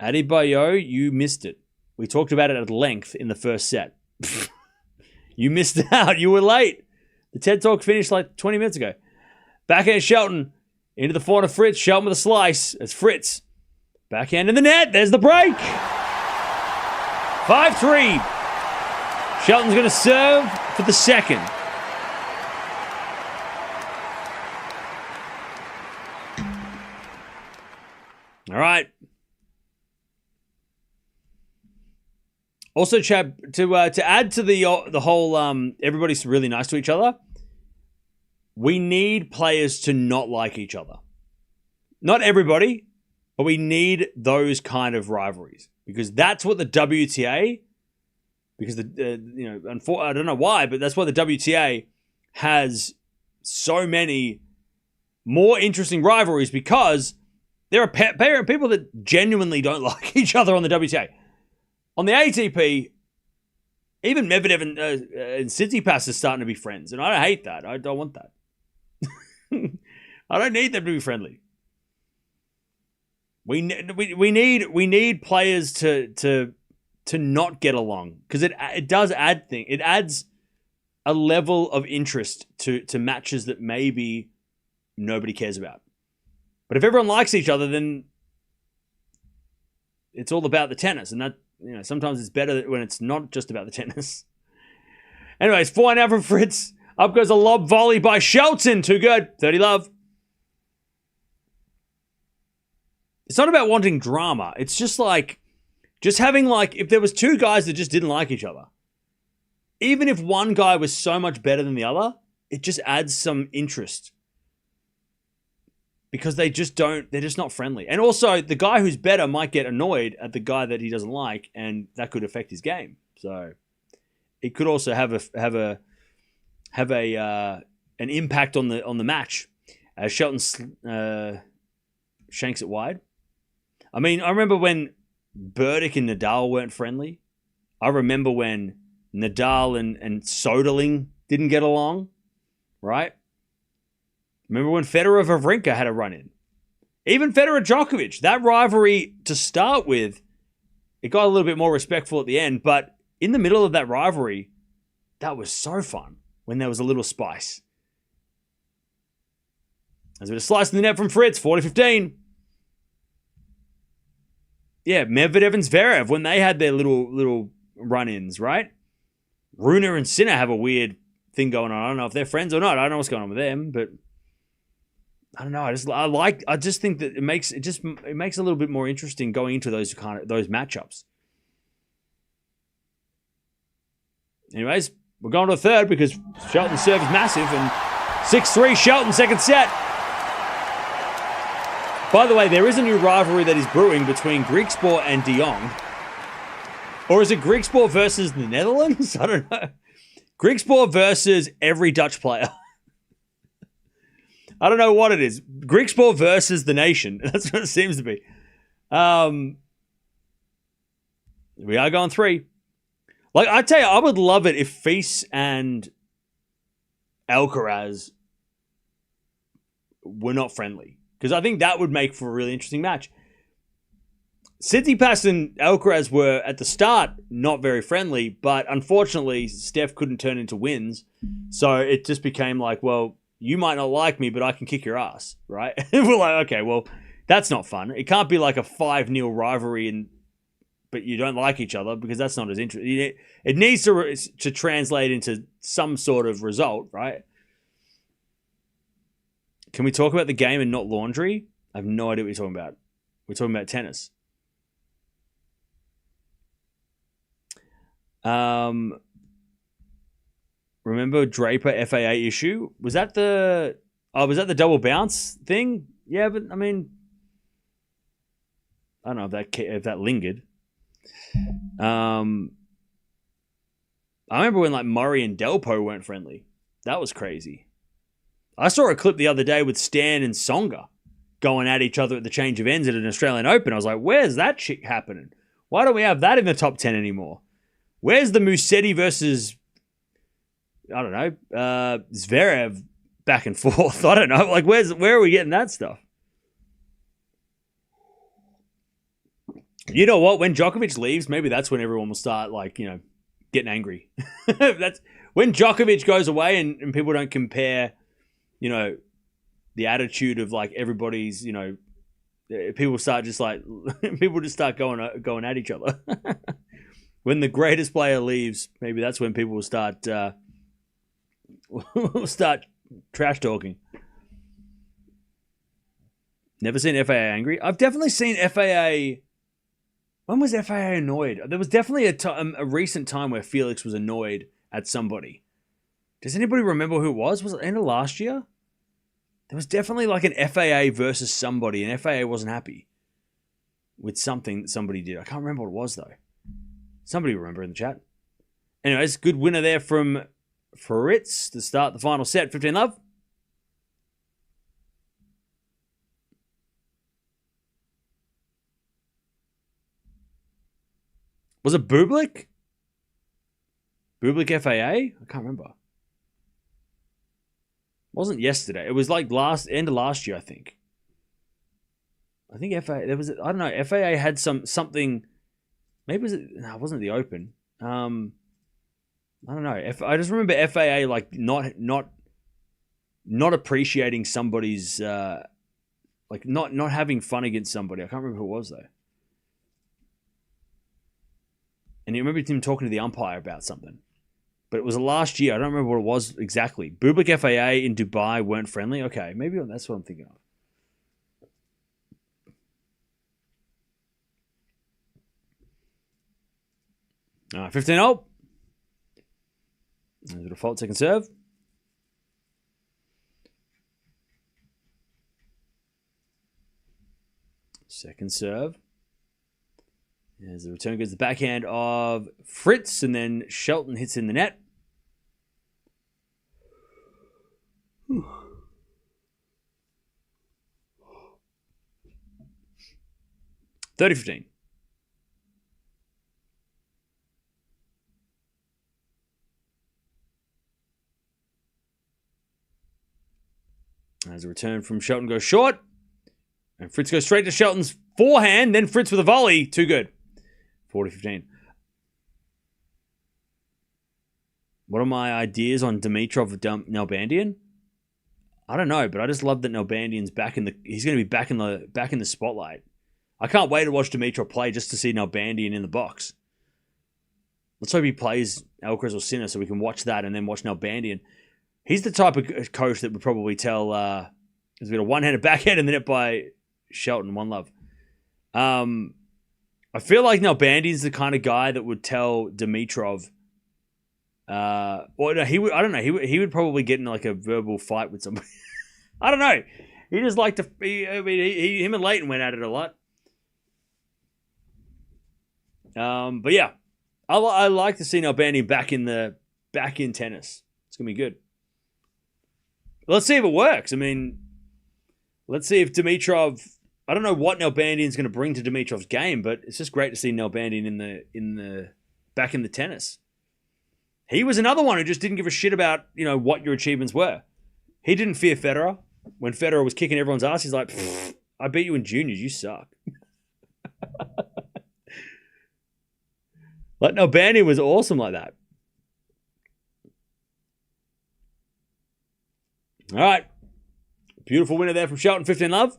Adebayo, you missed it. We talked about it at length in the first set. You missed out. You were late. The TED Talk finished like 20 minutes ago. Backhand Shelton. Into the forehand of Fritz. Shelton with a slice. It's Fritz. Backhand in the net. There's the break. 5-3. Shelton's going to serve for the second. All right. Also, Chad, to add to the whole everybody's really nice to each other, we need players to not like each other. Not everybody, but we need those kind of rivalries because that's what the WTA, because I don't know why, but that's why the WTA has so many more interesting rivalries because there are people that genuinely don't like each other on the WTA. On the ATP, even Medvedev and Tsitsipas are starting to be friends, and I hate that. I don't want that. I don't need them to be friendly. We need players to not get along because it does add thing. It adds a level of interest to matches that maybe nobody cares about. But if everyone likes each other, then it's all about the tennis, and that. Sometimes it's better when it's not just about the tennis. Anyways, 4 now from Fritz. Up goes a lob volley by Shelton. Too good. 30 love. It's not about wanting drama. It's just having if there was two guys that just didn't like each other. Even if one guy was so much better than the other, it just adds some interest. Because they're just not friendly. And also, the guy who's better might get annoyed at the guy that he doesn't like, and that could affect his game. So, it could also have an impact on the match. As Shelton shanks it wide. I mean, I remember when Burdick and Nadal weren't friendly. I remember when Nadal and Soderling didn't get along, right? Remember when Federer Wawrinka had a run-in? Even Federer Djokovic, that rivalry to start with, it got a little bit more respectful at the end, but in the middle of that rivalry, that was so fun when there was a little spice. There's a bit of slice in the net from Fritz, 40-15. Yeah, Medvedev and Zverev, when they had their little run-ins, right? Rune and Sinner have a weird thing going on. I don't know if they're friends or not. I don't know what's going on with them, but I don't know. I just think that it makes a little bit more interesting going into those matchups. Anyways, we're going to a third because Shelton's serve is massive and 6-3 Shelton second set. By the way, there is a new rivalry that is brewing between Greek Sport and De Jong. Or is it Greek Sport versus the Netherlands? I don't know. Greek Sport versus every Dutch player. I don't know what it is. Greek Sport versus the nation. That's what it seems to be. We are going 3. Like, I tell you, I would love it if Fils and Alcaraz were not friendly. Because I think that would make for a really interesting match. Tsitsipas and Alcaraz were, at the start, not very friendly. But unfortunately, Steph couldn't turn into wins. So it just became like, well, you might not like me, but I can kick your ass, right? We're like, okay, well, that's not fun. It can't be like a 5-0 rivalry but you don't like each other, because that's not as interesting. It needs to translate into some sort of result, right? Can we talk about the game and not laundry? I have no idea what you're talking about. We're talking about tennis. Remember Draper FAA issue? Was that the double bounce thing? Yeah, but I mean, I don't know if that lingered. I remember when like Murray and Delpo weren't friendly. That was crazy. I saw a clip the other day with Stan and Tsonga going at each other at the change of ends at an Australian Open. I was like, where's that shit happening? Why don't we have that in the top 10 anymore? Where's the Musetti versus, I don't know, Zverev back and forth? I don't know. Like, where are we getting that stuff? You know what? When Djokovic leaves, maybe that's when everyone will start, like, you know, getting angry. That's when Djokovic goes away and people don't compare, you know, the attitude of like everybody's, you know, people start just like people just start going at each other. When the greatest player leaves, maybe that's when people will start trash talking. Never seen FAA angry. I've definitely seen FAA. When was FAA annoyed? There was definitely a recent time where Felix was annoyed at somebody. Does anybody remember who it was? Was it the end of last year? There was definitely like an FAA versus somebody, and FAA wasn't happy with something that somebody did. I can't remember what it was, though. Somebody remember in the chat. Anyways, good winner there from Fritz to start the final set. 15-love. Was it Bublik? Bublik FAA? I can't remember. Wasn't yesterday. It was like end of last year, I think. I think FAA, there was, I don't know, FAA had something, maybe was it, no, it wasn't the Open. I don't know. I just remember FAA like not appreciating somebody's, like not having fun against somebody. I can't remember who it was though. And you remember him talking to the umpire about something. But it was last year. I don't remember what it was exactly. Bublik FAA in Dubai weren't friendly. Okay, maybe that's what I'm thinking of. All right, 15-0. There's a default second serve. Second serve. As the return goes to the backhand of Fritz, and then Shelton hits in the net. 30-15. As a return from Shelton goes short. And Fritz goes straight to Shelton's forehand. Then Fritz with a volley. Too good. 40-15. What are my ideas on Dimitrov with Nalbandian? I don't know, but I just love that Nalbandian's he's going to be back in the spotlight. I can't wait to watch Dimitrov play just to see Nalbandian in the box. Let's hope he plays Alcaraz or Sinner so we can watch that and then watch Nalbandian. He's the type of coach that would probably tell there's been a one-handed backhand in the net by Shelton. One love. I feel like Nalbandian's the kind of guy that would tell Dimitrov. Or no, he would. I don't know. He would probably get in like a verbal fight with somebody. I don't know. He just liked to. Him and Leighton went at it a lot. But yeah, I like to see Nalbandian back in tennis. It's gonna be good. Let's see if it works. I mean, let's see if Dimitrov. I don't know what Nalbandian's going to bring to Dimitrov's game, but it's just great to see Nalbandian back in the tennis. He was another one who just didn't give a shit about what your achievements were. He didn't fear Federer when Federer was kicking everyone's ass. He's like, I beat you in juniors. You suck. Like Nalbandian was awesome like that. All right. Beautiful winner there from Shelton, 15-love.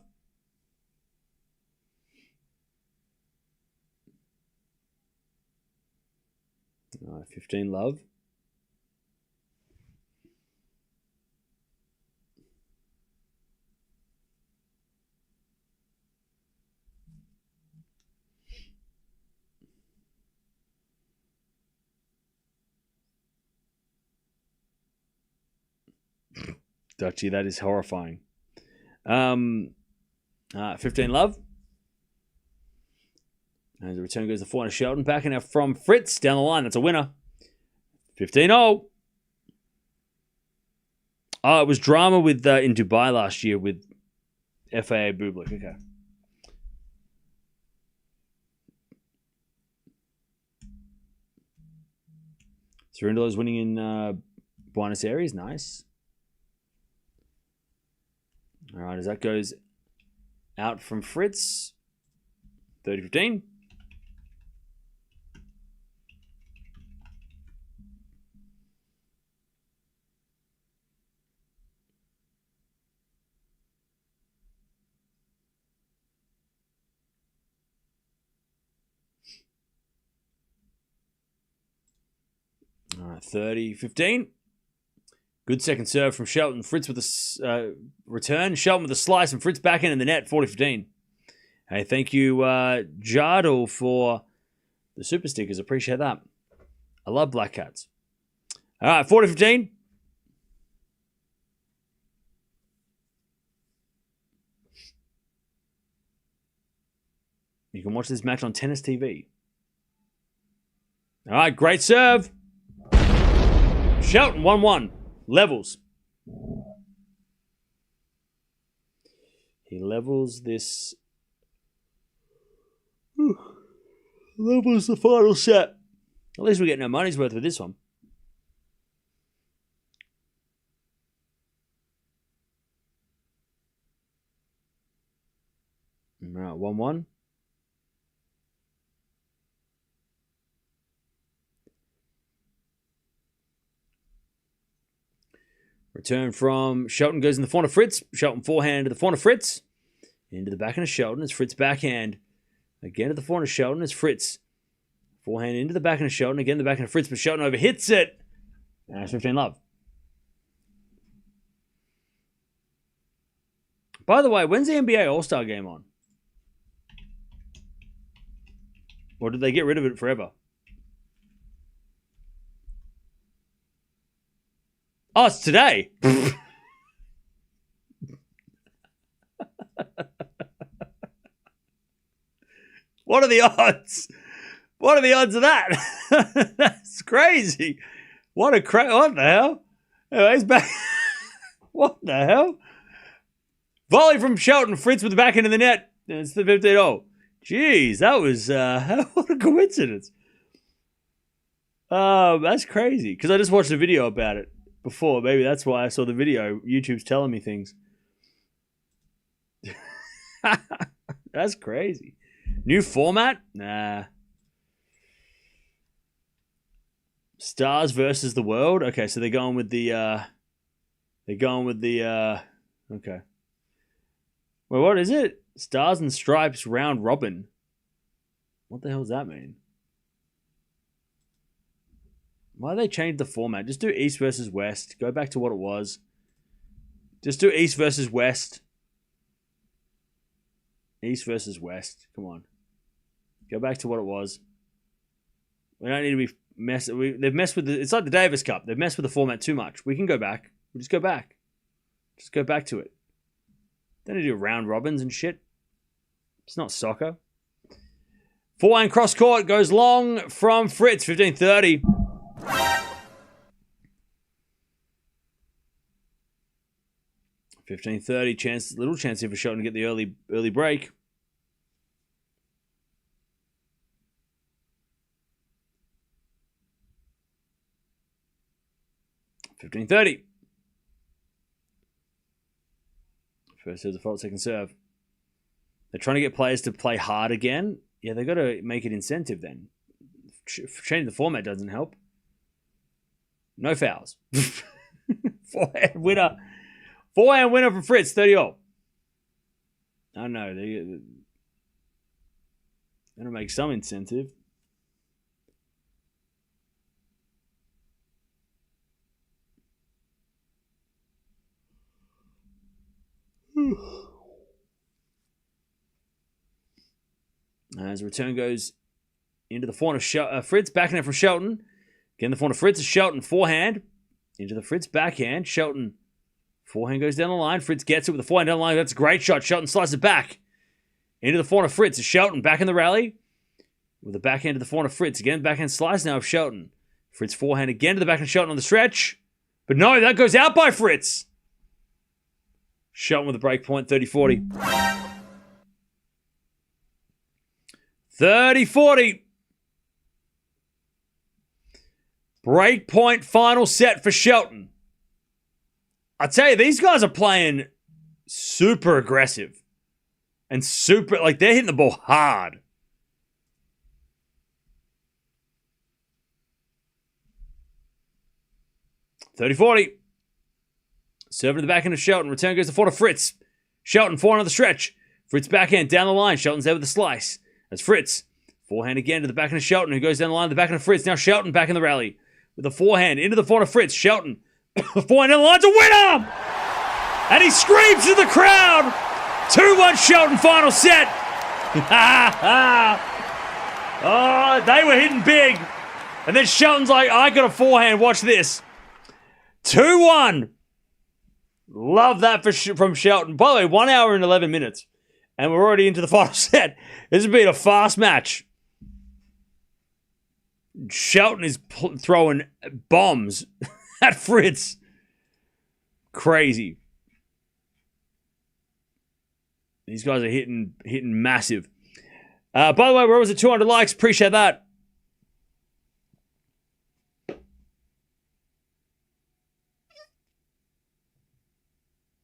All right, 15-love. Dutchy, that is horrifying. 15-love. And the return goes to 4 Shelton. Back in from Fritz down the line. That's a winner. 15-0. Oh, it was drama with in Dubai last year with FAA Bublik. Okay. Cerundolo's winning in Buenos Aires. Nice. All right, as that goes out from Fritz, 30-15. All right, 30-15. Good second serve from Shelton. Fritz with a return. Shelton with a slice and Fritz back in the net, 40-15. Hey, thank you, Jardel, for the super stickers. Appreciate that. I love Black Cats. All right, 40-15. You can watch this match on Tennis TV. All right, great serve. Shelton, 1-1. Levels. He levels this. Levels the final set. At least we get no money's worth with this one. All right, 1-1. Return from Shelton goes in the forehand of Fritz. Shelton forehand to the forehand of Fritz. Into the backhand of Shelton as Fritz backhand. Again to the forehand of Shelton as Fritz. Forehand into the backhand of Shelton. Again the backhand of Fritz, but Shelton overhits it. And it's 15-love. By the way, when's the NBA All-Star game on? Or did they get rid of it forever? Oh, it's today. What are the odds? What are the odds of that? That's crazy. What the hell? Anyways, back. What the hell? Volley from Shelton. Fritz with the back end of the net. It's the 15-0. Jeez, that was what a coincidence. That's crazy. Because I just watched a video about it before. Maybe that's why I saw the video. YouTube's telling me things. That's crazy. New format? Nah. Stars versus the world? Okay, so they're going with the okay. Well, what is it? Stars and Stripes round robin. What the hell does that mean? Why they changed the format? Just do East versus West. Go back to what it was. Just do East versus West. East versus West. Come on. Go back to what it was. We don't need to be they've messed with it's like the Davis Cup. They've messed with the format too much. We can go back. We'll just go back. Just go back to it. Don't do round robins and shit. It's not soccer. Forehand cross court goes long from Fritz, 15-30. 15-30, chance, little chance here for Shelton to get the early break. $15-30. First serve default, second serve. They're trying to get players to play hard again. Yeah, they've got to make it incentive then. Changing the format doesn't help. No fouls. Forehand winner. Forehand winner for Fritz, 30-all. I don't know. They're going to make some incentive. As the return goes into the forehand of Fritz, backhand from Shelton. Again, the forehand of Fritz is Shelton, forehand. Into the Fritz backhand. Shelton, forehand goes down the line. Fritz gets it with the forehand down the line. That's a great shot. Shelton slices it back. Into the forehand of Fritz is Shelton, back in the rally. With the backhand to the forehand of Fritz. Again, backhand slice now of Shelton. Fritz forehand again to the backhand of Shelton on the stretch. But no, that goes out by Fritz. Shelton with a break point, 30-40. 30-40. Break point final set for Shelton. I tell you, these guys are playing super aggressive. And super, like, they're hitting the ball hard. $30-40. Serving to the backhand of Shelton. Return goes to forehand of Fritz. Shelton, forehand on the stretch. Fritz backhand down the line. Shelton's there with the slice. That's Fritz. Forehand again to the backhand of Shelton, who goes down the line to the backhand of Fritz. Now Shelton back in the rally. With the forehand into the forehand of Fritz. Shelton. Forehand down the line's a winner! And he screams to the crowd. 2-1 Shelton final set. Oh, they were hitting big. And then Shelton's like, I got a forehand. Watch this. 2-1. Love that from Shelton. By the way, 1 hour and 11 minutes. And we're already into the final set. This has been a fast match. Shelton is throwing bombs at Fritz. Crazy. These guys are hitting massive. By the way, we're almost at 200 likes. Appreciate that.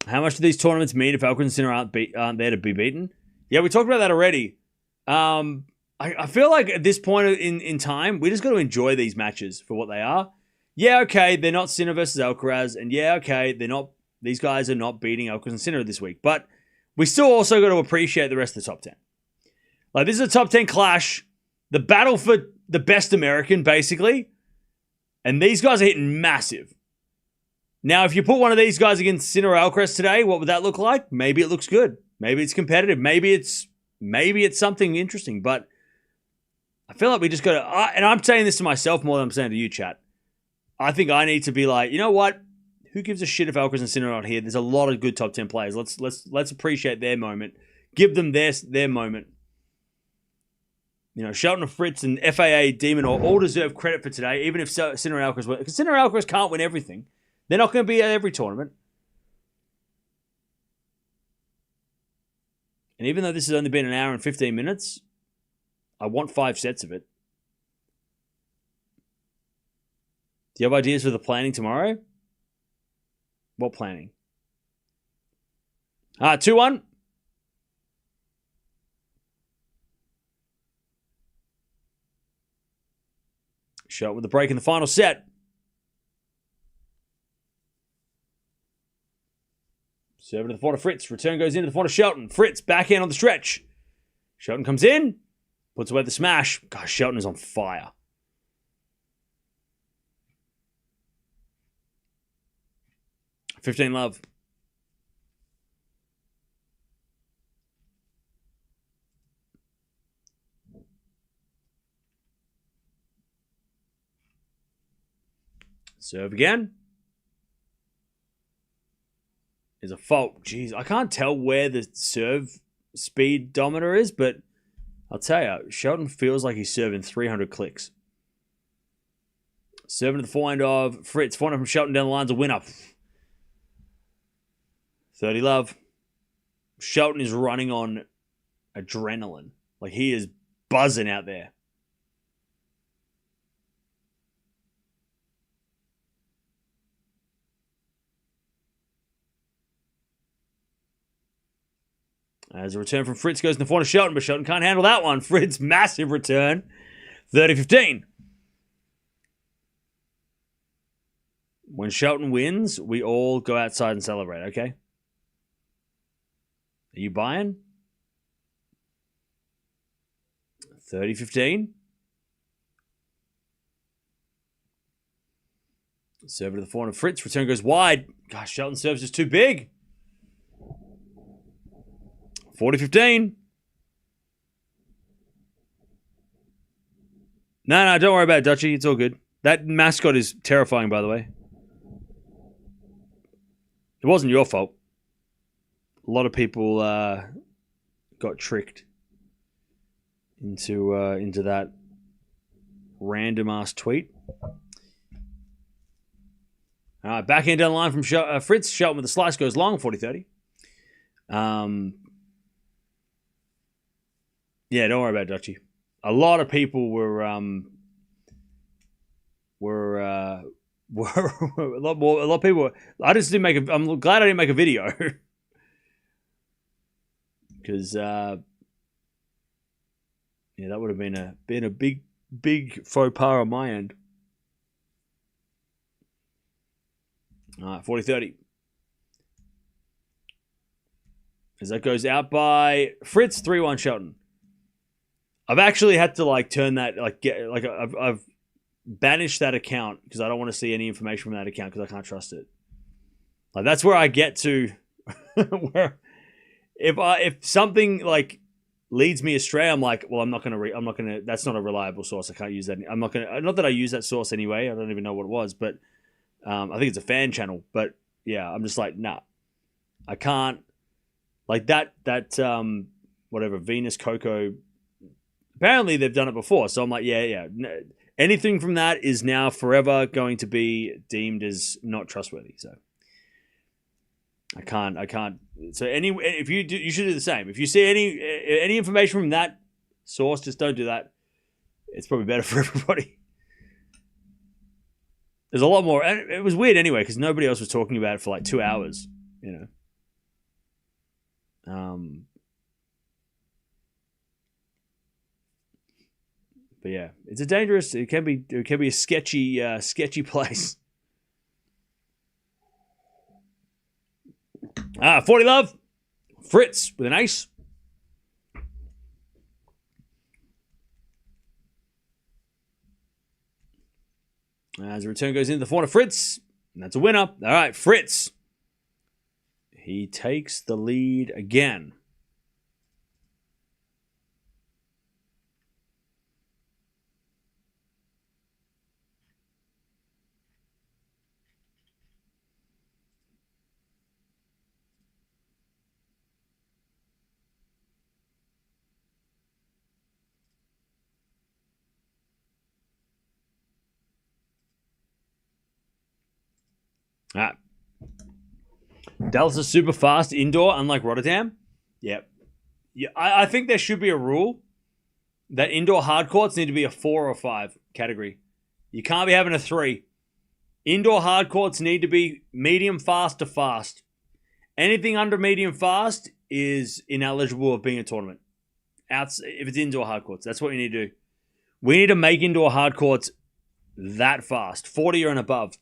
How much do these tournaments mean if Alcaraz and Sinner aren't there to be beaten? Yeah, we talked about that already. I feel like at this point in time, we just got to enjoy these matches for what they are. Yeah, okay, they're not Sinner versus Alcaraz, and yeah, okay, these guys are not beating Alcaraz and Sinner this week, but we still also got to appreciate the rest of the top 10. Like, this is a top 10 clash, the battle for the best American, basically, and these guys are hitting massive. Now, if you put one of these guys against Sinner or Alcaraz today, what would that look like? Maybe it looks good. Maybe it's competitive. Maybe it's something interesting. But I feel like we just got to... and I'm saying this to myself more than I'm saying to you, chat. I think I need to be like, you know what? Who gives a shit if Alcaraz and Sinner are not here? There's a lot of good top 10 players. Let's appreciate their moment. Give them their moment. You know, Shelton, Fritz, and FAA, Demon all deserve credit for today, even if Sinner and Alcaraz win. Because Sinner and Alcaraz can't win everything. They're not going to be at every tournament. And even though this has only been an hour and 15 minutes, I want 5 sets of it. Do you have ideas for the planning tomorrow? What planning? 2-1. Shot with the break in the final set. Serving to the forehand of Fritz. Return goes into the forehand of Shelton. Fritz, backhand on the stretch. Shelton comes in. Puts away the smash. Gosh, Shelton is on fire. $15 love. Serve again. Is There's a fault. Jeez, I can't tell where the serve speedometer is, but I'll tell you, Shelton feels like he's serving 300 clicks. Serving to the forehand of Fritz. Forehand from Shelton down the line's a winner. 30 love. Shelton is running on adrenaline. Like, he is buzzing out there. As a return from Fritz goes in the forehand of Shelton, but Shelton can't handle that one. Fritz, massive return. 30-15. When Shelton wins, we all go outside and celebrate, okay? Are you buying? 30-15. Serve to the forehand of Fritz. Return goes wide. Gosh, Shelton serves is too big. 40-15. No, don't worry about it, Dutchy. It's all good. That mascot is terrifying, by the way. It wasn't your fault. A lot of people got tricked into that random-ass tweet. All right, backhand down the line from Fritz. Shelton with the slice goes long, 40-30. Yeah, don't worry about it, Dutchy. A lot of people were a lot of people. I just didn't make a. I'm glad I didn't make a video because yeah, that would have been a big faux pas on my end. All right, 40-30. As that goes out by Fritz, 3-1 Shelton. I've actually had to turn that I've banished that account because I don't want to see any information from that account because I can't trust it. Like, that's where I get to where if something leads me astray, I'm like, well, I'm not gonna that's not a reliable source. I can't use that. I'm not gonna, not that I use that source anyway. I don't even know what it was, but I think it's a fan channel. But yeah, I'm just like, nah, I can't that whatever Venus Coco. Apparently they've done it before, so I'm like, yeah. Anything from that is now forever going to be deemed as not trustworthy. So I can't. So if you do, you should do the same. If you see any information from that source, just don't do that. It's probably better for everybody. There's a lot more, and it was weird anyway because nobody else was talking about it for 2 hours. You know. But yeah, it's a dangerous. It can be a sketchy place. 40 love, Fritz with an ace. As the return goes into the forehand of Fritz, and that's a winner. All right, Fritz. He takes the lead again. All right. Dallas is super fast indoor, unlike Rotterdam. Yep. Yeah, I think there should be a rule that indoor hard courts need to be a 4 or 5 category. You can't be having a 3. Indoor hard courts need to be medium fast to fast. Anything under medium fast is ineligible of being a tournament. If it's indoor hard courts, that's what we need to do. We need to make indoor hard courts that fast, 40 or and above.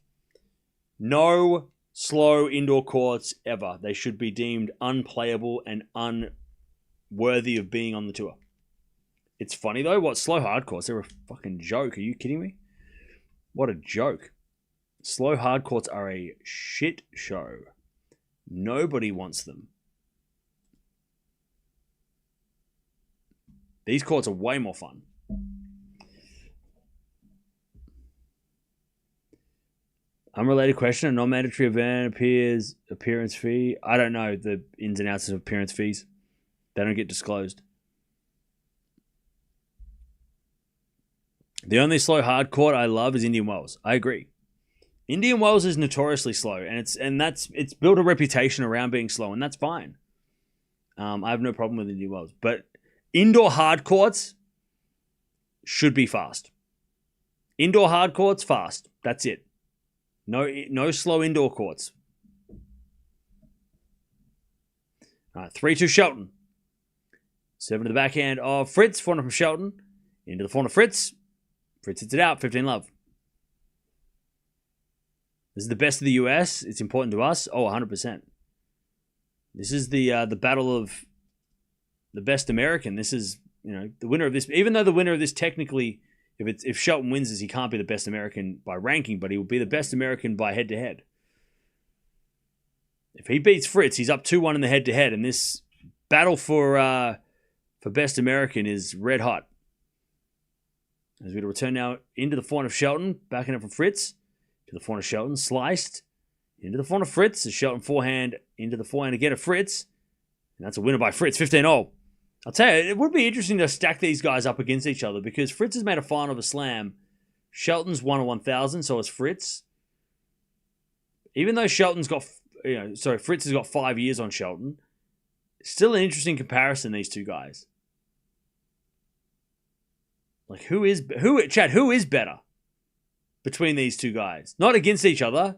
No slow indoor courts ever. They should be deemed unplayable and unworthy of being on the tour. It's funny though, what slow hard courts? They're a fucking joke. Are you kidding me? What a joke. Slow hard courts are a shit show. Nobody wants them. These courts are way more fun. Unrelated question. A non-mandatory event appearance fee. I don't know the ins and outs of appearance fees. They don't get disclosed. The only slow hard court I love is Indian Wells. I agree. Indian Wells is notoriously slow, and it's built a reputation around being slow, and that's fine. I have no problem with Indian Wells, but indoor hard courts should be fast. Indoor hard courts, fast. That's it. No slow indoor courts. All right, 3-2 Shelton. 7 to the backhand of Fritz. Forehand from Shelton. Into the forehand of Fritz. Fritz hits it out. 15 love. This is the best of the US. It's important to us. Oh, 100%. This is the battle of the best American. This is, the winner of this. Even though the winner of this technically, if Shelton wins this, he can't be the best American by ranking, but he will be the best American by head-to-head. If he beats Fritz, he's up 2-1 in the head-to-head, and this battle for best American is red hot. As we return now into the forehand of Shelton, backing up from Fritz to the forehand of Shelton, sliced into the forehand of Fritz. The Shelton forehand into the forehand again of Fritz, and that's a winner by Fritz, 15-0. I'll tell you, it would be interesting to stack these guys up against each other because Fritz has made a final of a slam. Shelton's 1 of 1,000, so is Fritz. Even though Shelton's got, Fritz has got 5 years on Shelton, still an interesting comparison, these two guys. Like, who is better between these two guys? Not against each other,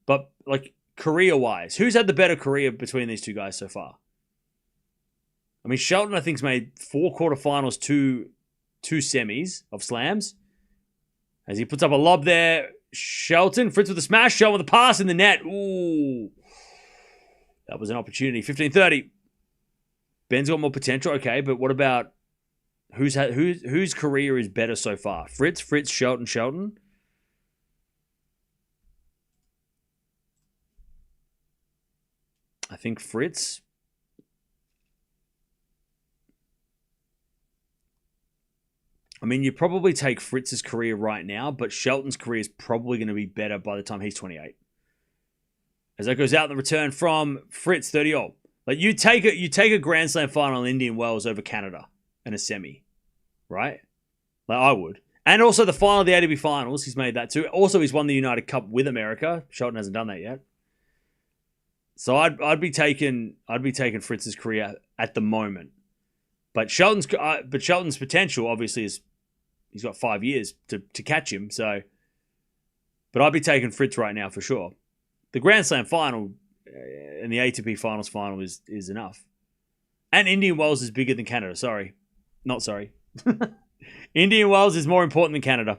but like career-wise. Who's had the better career between these two guys so far? I mean, Shelton, I think, has made 4 quarterfinals, two semis of slams. As he puts up a lob there, Shelton, Fritz with a smash, Shelton with a pass in the net. Ooh. That was an opportunity. 15-30. Ben's got more potential, okay, but what about whose career is better so far? Fritz, Shelton. I think Fritz. I mean, you probably take Fritz's career right now, but Shelton's career is probably going to be better by the time he's 28. As that goes out in the return from Fritz, 30-0. Like, you take a Grand Slam final in Indian Wells over Canada in a semi, right? Like, I would. And also the final of the ATP Finals, he's made that too. Also, he's won the United Cup with America. Shelton hasn't done that yet. So I'd be taking Fritz's career at the moment. But Shelton's potential obviously is he's got 5 years to catch him. So, but I'd be taking Fritz right now for sure. The Grand Slam final and the ATP Finals final is enough. And Indian Wells is bigger than Canada. Not sorry. Indian Wells is more important than Canada,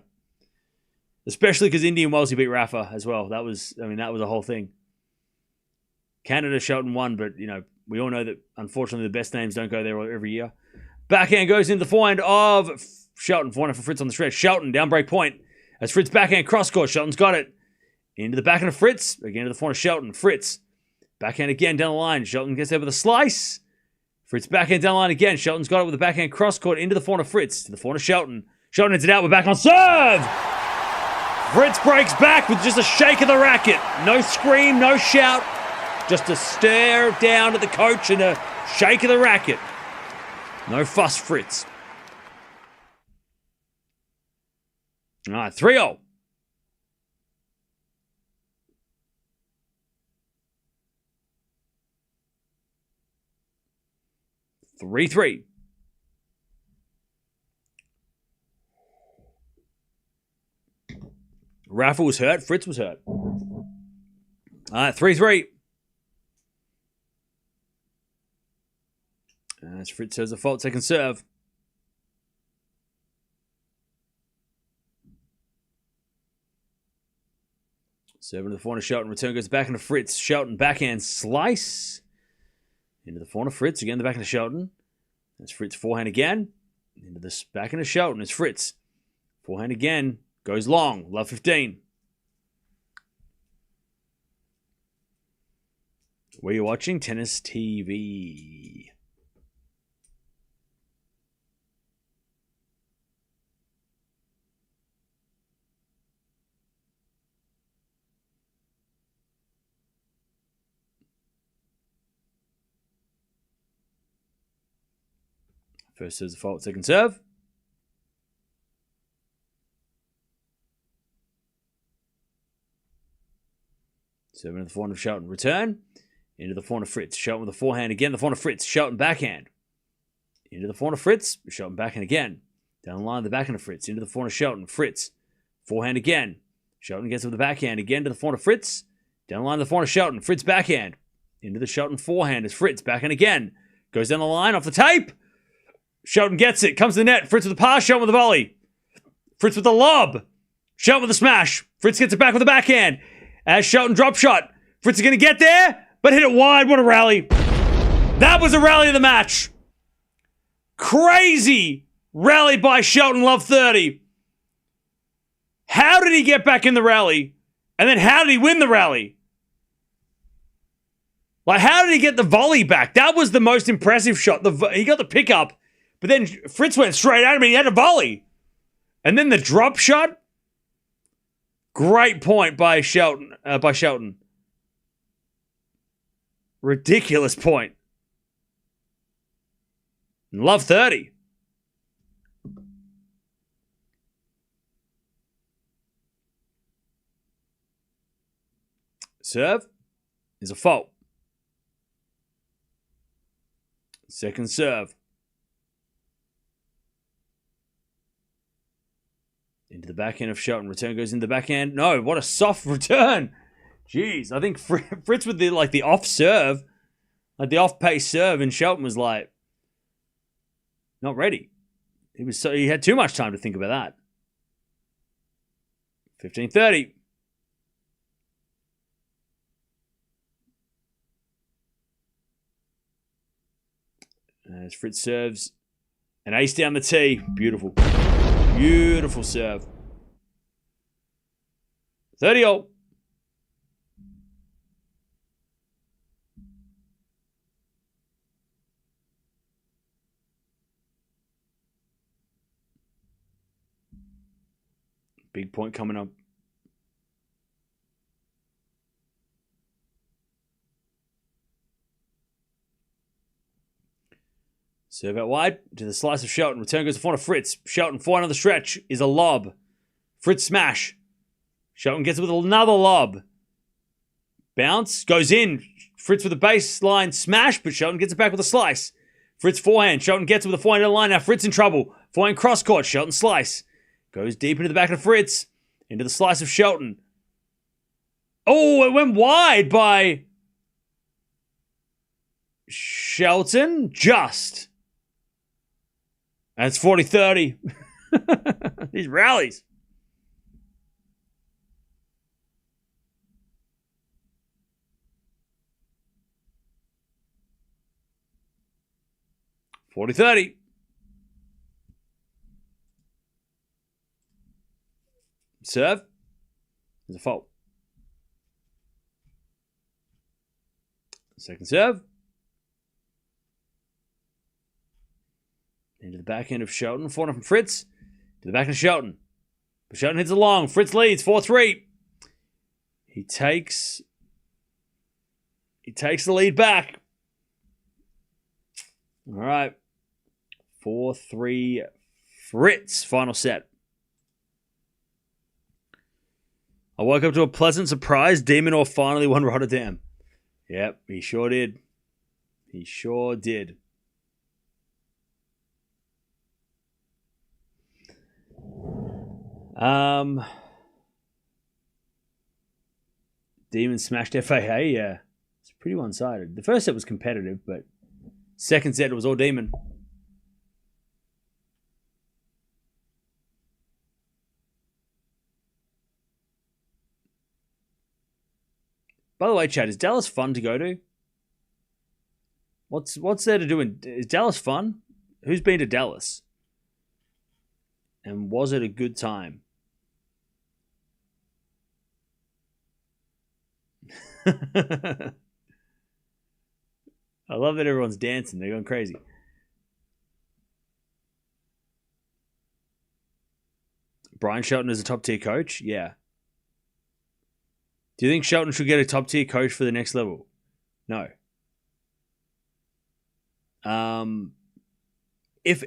especially because Indian Wells he beat Rafa as well. That was a whole thing. Canada, Shelton won, but we all know that unfortunately the best names don't go there every year. Backhand goes into the forehand of Shelton. Forehand for Fritz on the stretch. Shelton, down break point. As Fritz backhand cross court. Shelton's got it. Into the backhand of Fritz. Again to the forehand of Shelton. Fritz. Backhand again down the line. Shelton gets there with a slice. Fritz backhand down the line again. Shelton's got it with a backhand cross court into the forehand of Fritz. To the forehand of Shelton. Shelton hits it out. We're back on serve. Fritz breaks back with just a shake of the racket. No scream, no shout. Just a stare down at the coach and a shake of the racket. No fuss, Fritz. All right, 3-0. Three. Rafa was hurt. Fritz was hurt. All right, 3-3. As Fritz has a fault, second serve. Serving to the forehand of Shelton. Return goes back into Fritz. Shelton backhand slice. Into the forehand of Fritz. Again, the backhand of Shelton. That's Fritz forehand again. Into the backhand of Shelton. It's Fritz. Forehand again. Goes long. Love 15. Where are you watching? Tennis TV. First serve's a fault, second serve. Serve into the forehand of Shelton. Return. Into the forehand of Fritz. Shelton with the forehand again. The forehand of Fritz. Shelton backhand. Into the forehand of Fritz. Shelton backhand again. Down the line, the backhand of Fritz. Into the forehand of Shelton. Fritz. Forehand again. Shelton gets with the backhand again to the forehand of Fritz. Down the line, the forehand of Shelton. Fritz backhand. Into the Shelton forehand is Fritz. Backhand again. Goes down the line, off the tape. Shelton gets it. Comes to the net. Fritz with the pass. Shelton with the volley. Fritz with the lob. Shelton with the smash. Fritz gets it back with the backhand. As Shelton drop shot. Fritz is going to get there, but hit it wide. What a rally. That was a rally of the match. Crazy rally by Shelton, love 30. How did he get back in the rally? And then how did he win the rally? Like, how did he get the volley back? That was the most impressive shot. He got the pickup, but then Fritz went straight at him and he had a volley. And then the drop shot. Great point by Shelton. Ridiculous point. Love 30. Serve is a fault. Second serve. Into the backhand of Shelton. Return goes into the backhand. No, what a soft return. Jeez, I think Fritz with the off serve, like the off pace serve, and Shelton was like not ready. He had too much time to think about that. 15-30. As Fritz serves, an ace down the tee. Beautiful. Beautiful serve. 30-all. Big point coming up. Serve out wide to the slice of Shelton. Return goes to forehand of Fritz. Shelton forehand on the stretch is a lob. Fritz smash. Shelton gets it with another lob. Bounce. Goes in. Fritz with a baseline smash, but Shelton gets it back with a slice. Fritz forehand. Shelton gets it with a forehand in the line. Now Fritz in trouble. Forehand cross court. Shelton slice. Goes deep into the back of Fritz. Into the slice of Shelton. Oh, it went wide by Shelton. Just. And it's 40-30. These rallies. $40-30. Serve is a fault. Second serve. Into the backhand of Shelton. Forehand from Fritz. To the backhand of Shelton. But Shelton hits it long. Fritz leads 4-3. He takes the lead back. All right. 4-3 Fritz. Final set. I woke up to a pleasant surprise. De Minaur finally won Rotterdam. Yep, he sure did. He sure did. Demon smashed FAA, yeah. It's pretty one-sided. The first set was competitive, but second set it was all Demon. By the way, Chad, is Dallas fun to go to? What's there to do is Dallas fun? Who's been to Dallas? And was it a good time? I love that everyone's dancing. They're going crazy. Brian Shelton is a top-tier coach? Yeah. Do you think Shelton should get a top-tier coach for the next level? No. if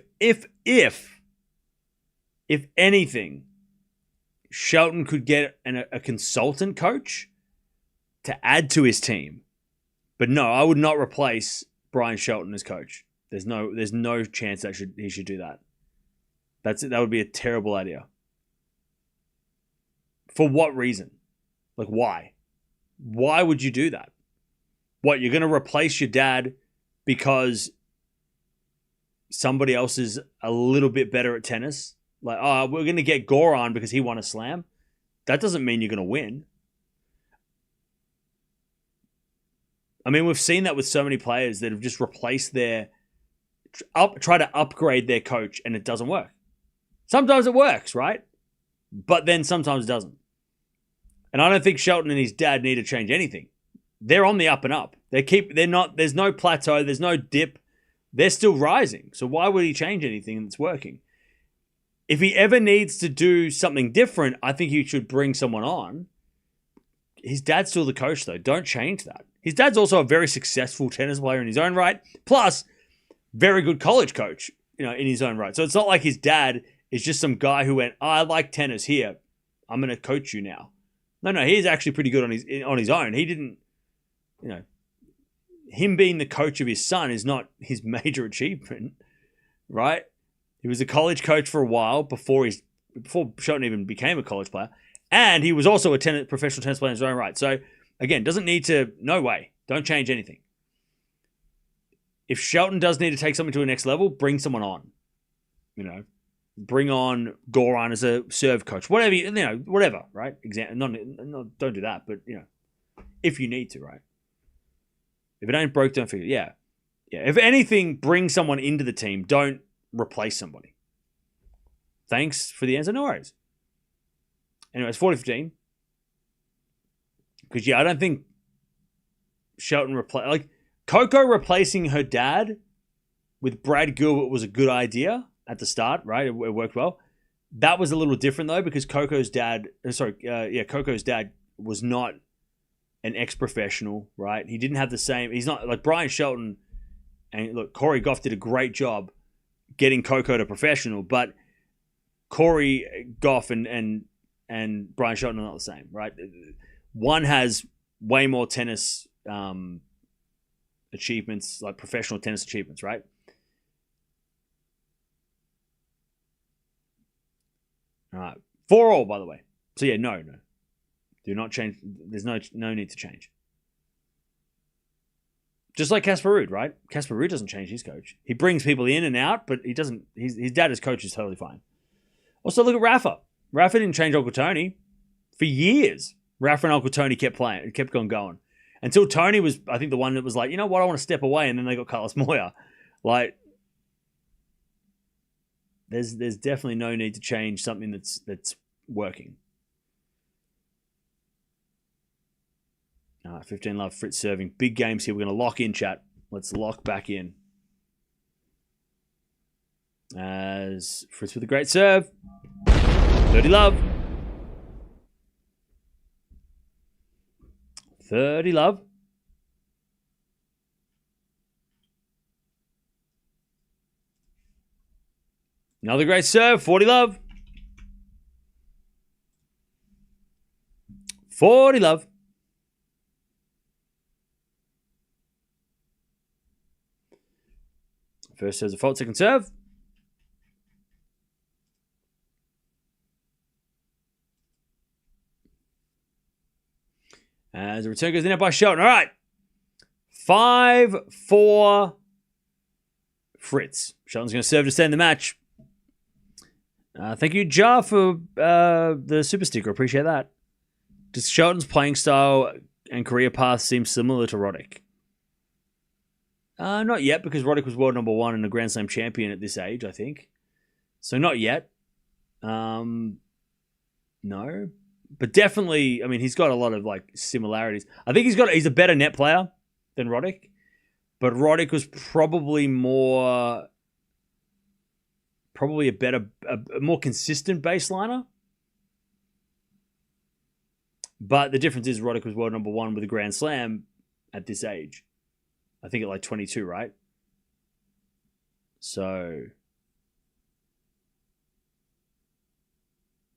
anything, Shelton could get a consultant coach to add to his team. But no, I would not replace Brian Shelton as coach. There's no chance that he should do that. That would be a terrible idea. For what reason? Like, why? Why would you do that? What, you're going to replace your dad because somebody else is a little bit better at tennis? Like, oh, we're going to get Goran because he won a slam? That doesn't mean you're going to win. I mean, we've seen that with so many players that have just replaced try to upgrade their coach, and it doesn't work. Sometimes it works, right? But then sometimes it doesn't. And I don't think Shelton and his dad need to change anything. They're on the up and up. There's no plateau, there's no dip. They're still rising. So why would he change anything that's working? If he ever needs to do something different, I think he should bring someone on. His dad's still the coach, though. Don't change that. His dad's also a very successful tennis player in his own right. Plus, very good college coach, in his own right. So it's not like his dad is just some guy who went, I like tennis here. I'm going to coach you now. No, he's actually pretty good on his own. He didn't, him being the coach of his son is not his major achievement, right? He was a college coach for a while before Shelton even became a college player. And he was also a professional tennis player in his own right. So, again, no way. Don't change anything. If Shelton does need to take something to a next level, bring someone on. Bring on Goran as a serve coach. Whatever, right? Don't do that, but, if you need to, right? If it ain't broke, don't fix it. Yeah. If anything, bring someone into the team. Don't replace somebody. Thanks for the answer. No worries. Anyway, it's 40-15. Because, I don't think Shelton Coco replacing her dad with Brad Gilbert was a good idea at the start, right? It worked well. That was a little different, though, because Coco's dad was not an ex-professional, right? He didn't have the same... He's not... Like, Brian Shelton and, look, Corey Gauff did a great job getting Coco to professional, but Corey Gauff and Brian Shelton are not the same, right? One has way more tennis achievements, like professional tennis achievements, right? All right. 4-4, by the way. So, no. Do not change. There's no need to change. Just like Casper Ruud, right? Casper Ruud doesn't change his coach. He brings people in and out, but he doesn't. His dad as coach is totally fine. Also, look at Rafa. Rafa didn't change Uncle Tony for years. Rafa and Uncle Tony kept playing. It kept going. Until Tony was, I think, the one that was like, you know what, I want to step away, and then they got Carlos Moya. Like, there's definitely no need to change something that's working. 15 love, Fritz serving. Big games here. We're going to lock in, chat. Let's lock back in. As Fritz with a great serve. 30 love. 30 love. Another great serve. 40 love. 40 love. First serve's a fault, second serve. As the return goes in by Shelton. All right. 5-4 Fritz. Shelton's going to serve to stay in the match. Thank you, Jar, for the super sticker. Appreciate that. Does Shelton's playing style and career path seem similar to Roddick? Not yet, because Roddick was world number 1 and a Grand Slam champion at this age, I think. So not yet. No. But definitely, I mean, he's got a lot of similarities. I think he's a better net player than Roddick. But Roddick was probably a more consistent baseliner. But the difference is Roddick was world number 1 with a Grand Slam at this age. I think at 22, right? So,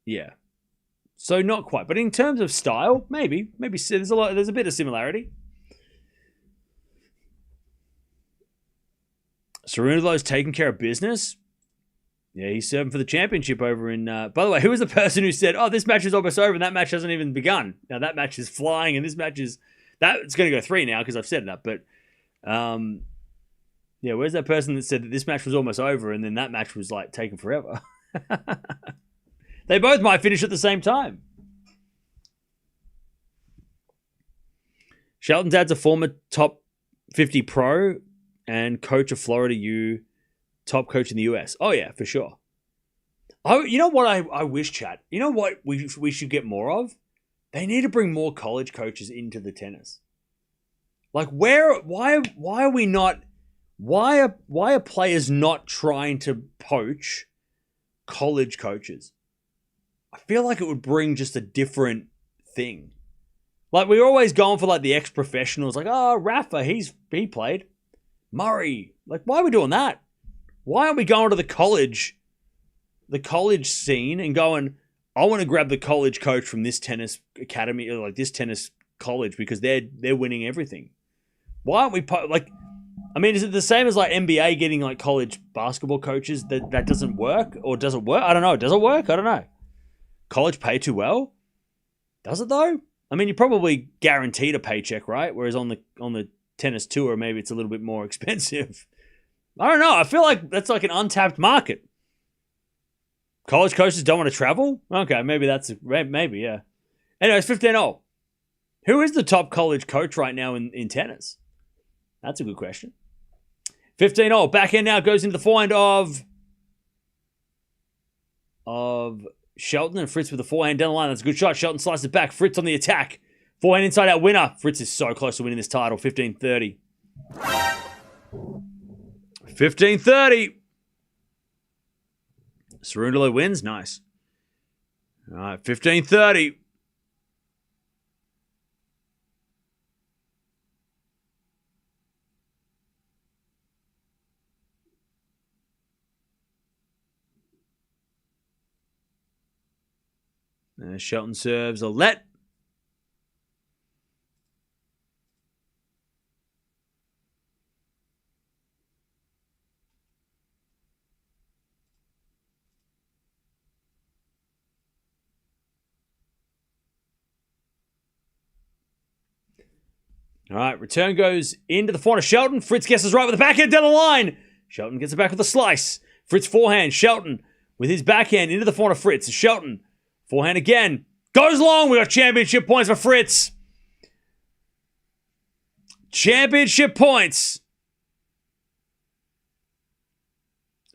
Yeah. So not quite. But in terms of style, maybe there's a bit of similarity. Cerundolo's taking care of business. Yeah, he's serving for the championship over in... by the way, who was the person who said, oh, this match is almost over and that match hasn't even begun? Now, that match is flying and this match is... It's going to go 3 now because I've said that. But, yeah, where's that person that said that this match was almost over and then that match was, like, taking forever? They both might finish at the same time. Shelton's dad's a former top 50 pro and coach of Florida U, top coach in the US. Oh, yeah, for sure. Oh, you know what I wish, chat? You know what we should get more of? They need to bring more college coaches into the tennis. Like, why are we not... Why are players not trying to poach college coaches? I feel like it would bring just a different thing. Like, we're always going for, like, the ex-professionals. Like, oh, Rafa, he played. Murray. Like, why are we doing that? Why aren't we going to the college scene and going, I want to grab the college coach from this tennis academy, or like this tennis college, because they're winning everything. Why aren't we, I mean, is it the same as like NBA getting like college basketball coaches that doesn't work? Or does it work? I don't know. Does it work? I don't know. College pay too well? Does it though? I mean, you're probably guaranteed a paycheck, right? Whereas on the tennis tour, maybe it's a little bit more expensive. I don't know. I feel like that's like an untapped market. College coaches don't want to travel? Okay, maybe yeah. Anyway, it's 15-0. Who is the top college coach right now in tennis? That's a good question. 15-0. Backhand now goes into the forehand of Shelton, and Fritz with the forehand down the line. That's a good shot. Shelton slices it back. Fritz on the attack. Forehand inside out winner. Fritz is so close to winning this title. 15-30. 15-30. Cerundolo wins. Nice. All right, 15-30. Shelton serves a let. All right, return goes into the forehand of Shelton. Fritz guesses right with the backhand down the line. Shelton gets it back with a slice. Fritz forehand. Shelton with his backhand into the forehand of Fritz. Shelton, forehand again. Goes long. We got championship points for Fritz. Championship points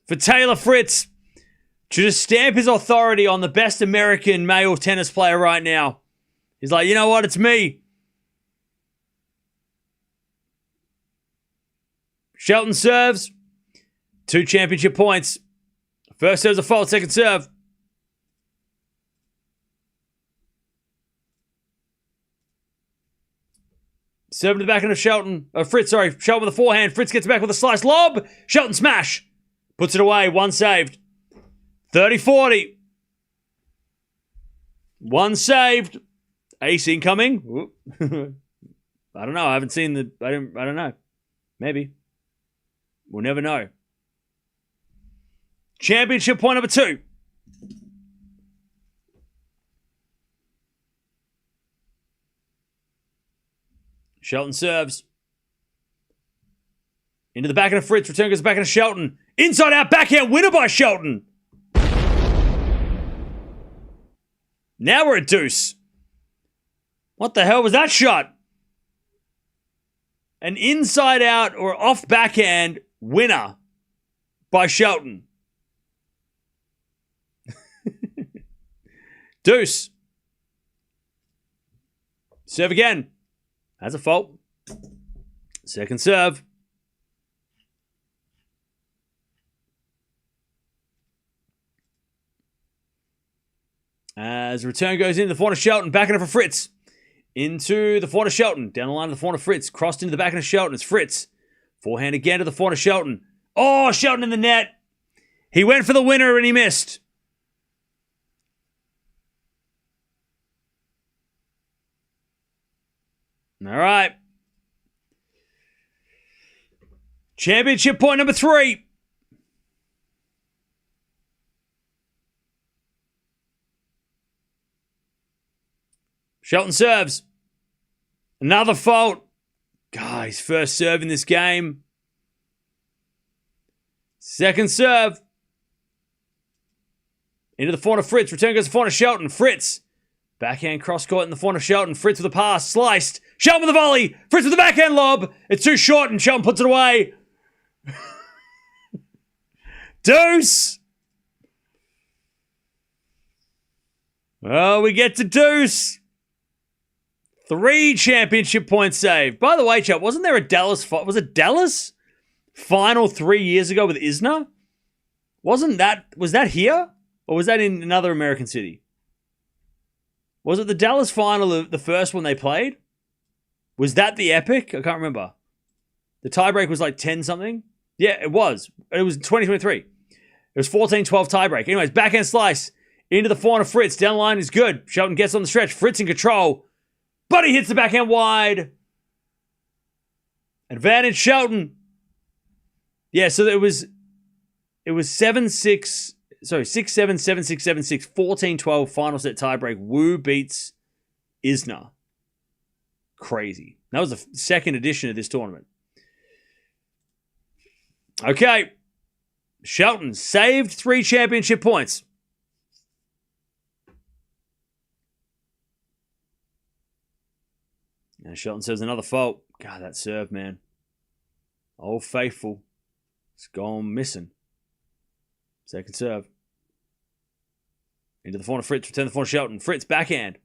for Taylor Fritz to just stamp his authority on the best American male tennis player right now. He's like, you know what? It's me. Shelton serves. 2 championship points. First serve's a fault, second serve. Serve to the back end of Shelton. Fritz, sorry. Shelton with the forehand. Fritz gets back with a slice. Lob. Shelton smash. Puts it away. 1 saved. 30-40. 1 saved. Ace incoming. I don't know. I haven't seen the... I don't know. Maybe. We'll never know. Championship point number 2. Shelton serves. Into the backhand of Fritz. Return goes back into Shelton. Inside out backhand winner by Shelton. Now we're at deuce. What the hell was that shot? An inside out or off backhand winner by Shelton. Deuce. Serve again. Has a fault. Second serve. As return goes in, the forehand of Shelton. Backhand of Fritz. Into the forehand of Shelton. Down the line of the forehand of Fritz. Crossed into the backhand of Shelton. It's Fritz. Forehand again to the forehand of Shelton. Oh, Shelton in the net. He went for the winner and he missed. All right. Championship point number 3. Shelton serves. Another fault. God, his first serve in this game. Second serve. Into the corner, Fritz. Return goes to the corner, Shelton. Fritz. Backhand cross court in the corner, Shelton. Fritz with a pass. Sliced. Shelton with a volley. Fritz with the backhand lob. It's too short and Shelton puts it away. Deuce. Well, we get to deuce. 3 championship points saved. By the way, chat, wasn't there a Dallas... Was it Dallas? Final 3 years ago with Isner? Wasn't that... Was that here? Or was that in another American city? Was it the Dallas final, the first one they played? Was that the epic? I can't remember. The tiebreak was like 10-something? Yeah, it was. It was 2023. It was 14-12 tiebreak. Anyways, backhand slice. Into the forehand of Fritz. Down the line is good. Shelton gets on the stretch. Fritz in control. But he hits the backhand wide. Advantage Shelton. Yeah, so it was 7-6... Sorry, 6-7, 7-6, 7-6, 14-12, final set tiebreak. Wu beats Isner. Crazy. That was the second edition of this tournament. Okay. Shelton saved 3 championship points. And Shelton says another fault. God, that serve, man. Old faithful. It's gone missing. Second serve. Into the corner, Fritz. Return the corner, Shelton. Fritz, backhand.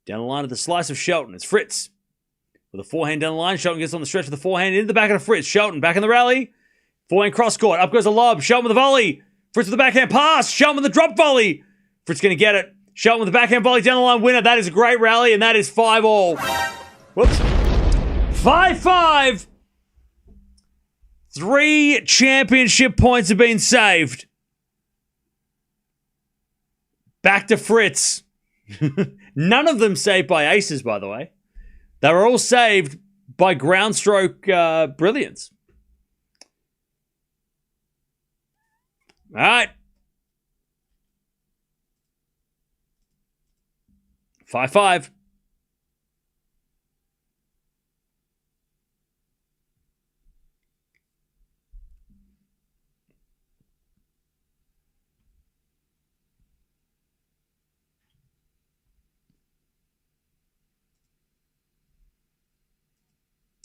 Down the line of the slice of Shelton. It's Fritz. With a forehand down the line. Shelton gets on the stretch with the forehand. Into the back of the Fritz. Shelton back in the rally. Forehand cross court. Up goes a lob. Shelton with a volley. Fritz with the backhand pass. Shelton with the drop volley. Fritz going to get it. Shelton with the backhand volley down the line. Winner. That is a great rally. And that is 5-all. Whoops. 5-5. 3 championship points have been saved. Back to Fritz. None of them saved by aces, by the way. They were all saved by ground stroke brilliance. All right. 5-5.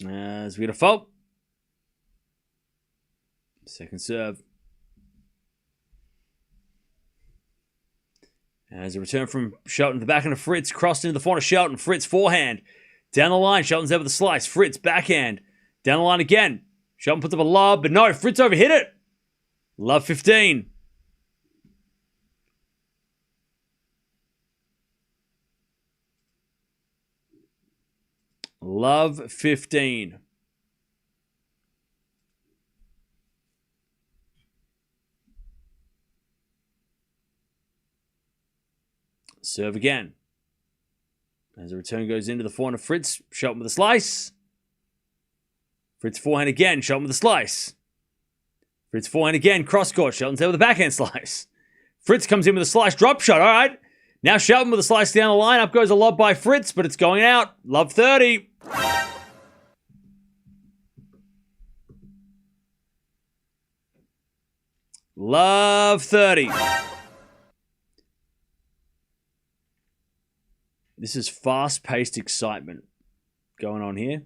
As we get a fault. Second serve. As a return from Shelton to the backhand of Fritz. Crossed into the forehand of Shelton. Fritz forehand. Down the line. Shelton's there with a slice. Fritz backhand. Down the line again. Shelton puts up a lob, but no. Fritz overhit it. Love 15. Love 15. Serve again. As the return goes into the forehand of Fritz. Shelton with a slice. Fritz forehand again. Shelton with a slice. Fritz forehand again. Cross court. Shelton's there with a backhand slice. Fritz comes in with a slice drop shot. All right. Now Shelton with a slice down the line. Up goes a lob by Fritz, but it's going out. Love 30. Love 30. This is fast-paced excitement going on here.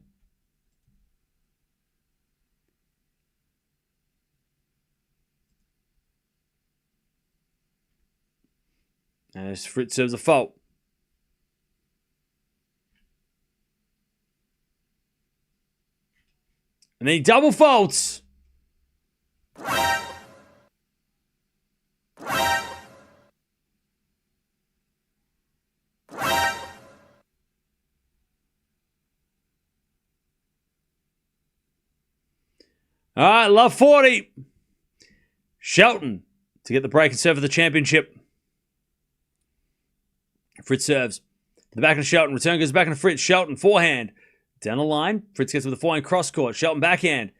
As Fritz serves a fault. And then he double faults. All right, love 40. Shelton to get the break and serve for the championship. Fritz serves. To the back of Shelton. Return goes back into Fritz. Shelton, forehand. Down the line. Fritz gets with a forehand cross court. Shelton backhand.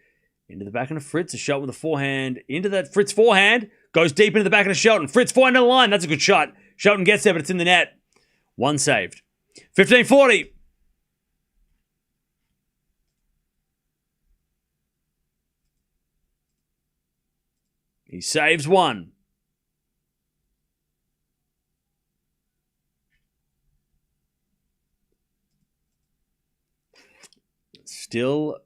Into the backhand of Fritz. A Shelton with a forehand. Into that Fritz forehand. Goes deep into the backhand of Shelton. Fritz forehand to the line. That's a good shot. Shelton gets there, but it's in the net. One saved. 15-40. He saves one. Still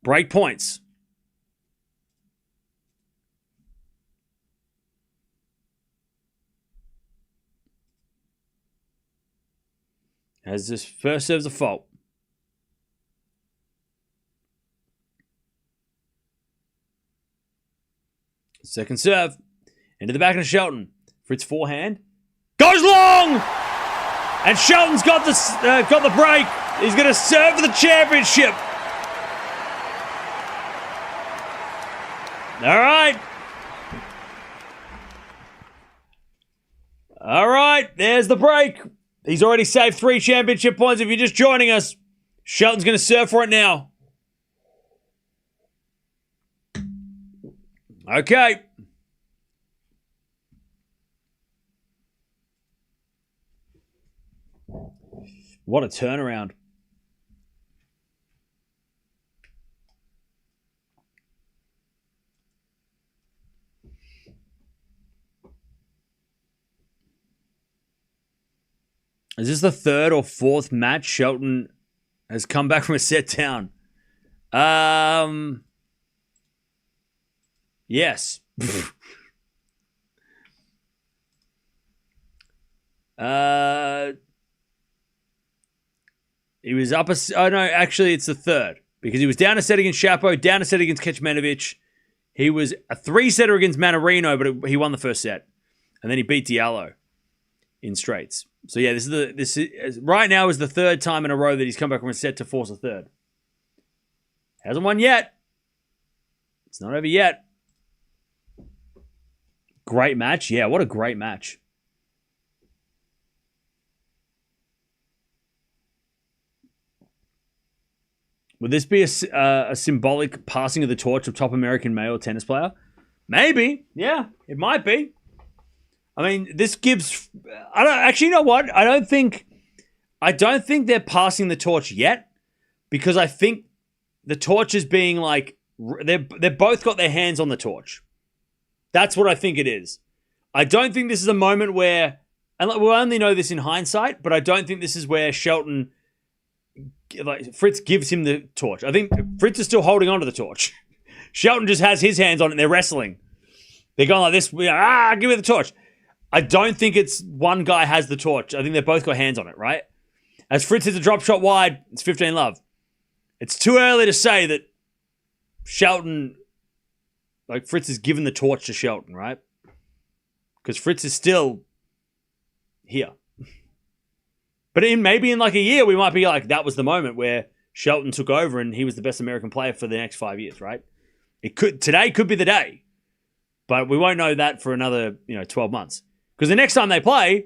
break points. As this first serves a fault. Second serve. Into the backhand of Shelton. Fritz forehand. Goes long! And Shelton's got the break. He's going to serve for the championship. All right. All right, there's the break. He's already saved 3 championship points. If you're just joining us, Shelton's going to serve for it now. Okay. What a turnaround. Is this the 3rd or 4th match Shelton has come back from a set down? Yes. He was up oh no, actually it's the 3rd. Because he was down a set against Shapo, down a set against Kecmanovic. He was a 3-setter against Mannarino, but he won the first set. And then he beat Diallo in straights. So yeah, this is right now is the 3rd time in a row that he's come back from a set to force a 3rd. Hasn't won yet. It's not over yet. Great match. Yeah, what a great match. Would this be a symbolic passing of the torch of top American male tennis player? Maybe. Yeah, it might be. I mean, this gives... I don't actually, you know what? I don't think they're passing the torch yet, because I think the torch is being like... They've both got their hands on the torch. That's what I think it is. I don't think this is a moment where... And we'll only know this in hindsight, but I don't think this is where Shelton... Fritz gives him the torch. I think Fritz is still holding on to the torch. Shelton just has his hands on it and they're wrestling. They're going like this. Give me the torch. I don't think it's one guy has the torch. I think they've both got hands on it, right? As Fritz hits a drop shot wide, it's 15-love. It's too early to say that Shelton, Fritz has given the torch to Shelton, right? Because Fritz is still here. But maybe in a year, we might be like, that was the moment where Shelton took over and he was the best American player for the next 5 years, right? Today could be the day. But we won't know that for another, 12 months. Because the next time they play,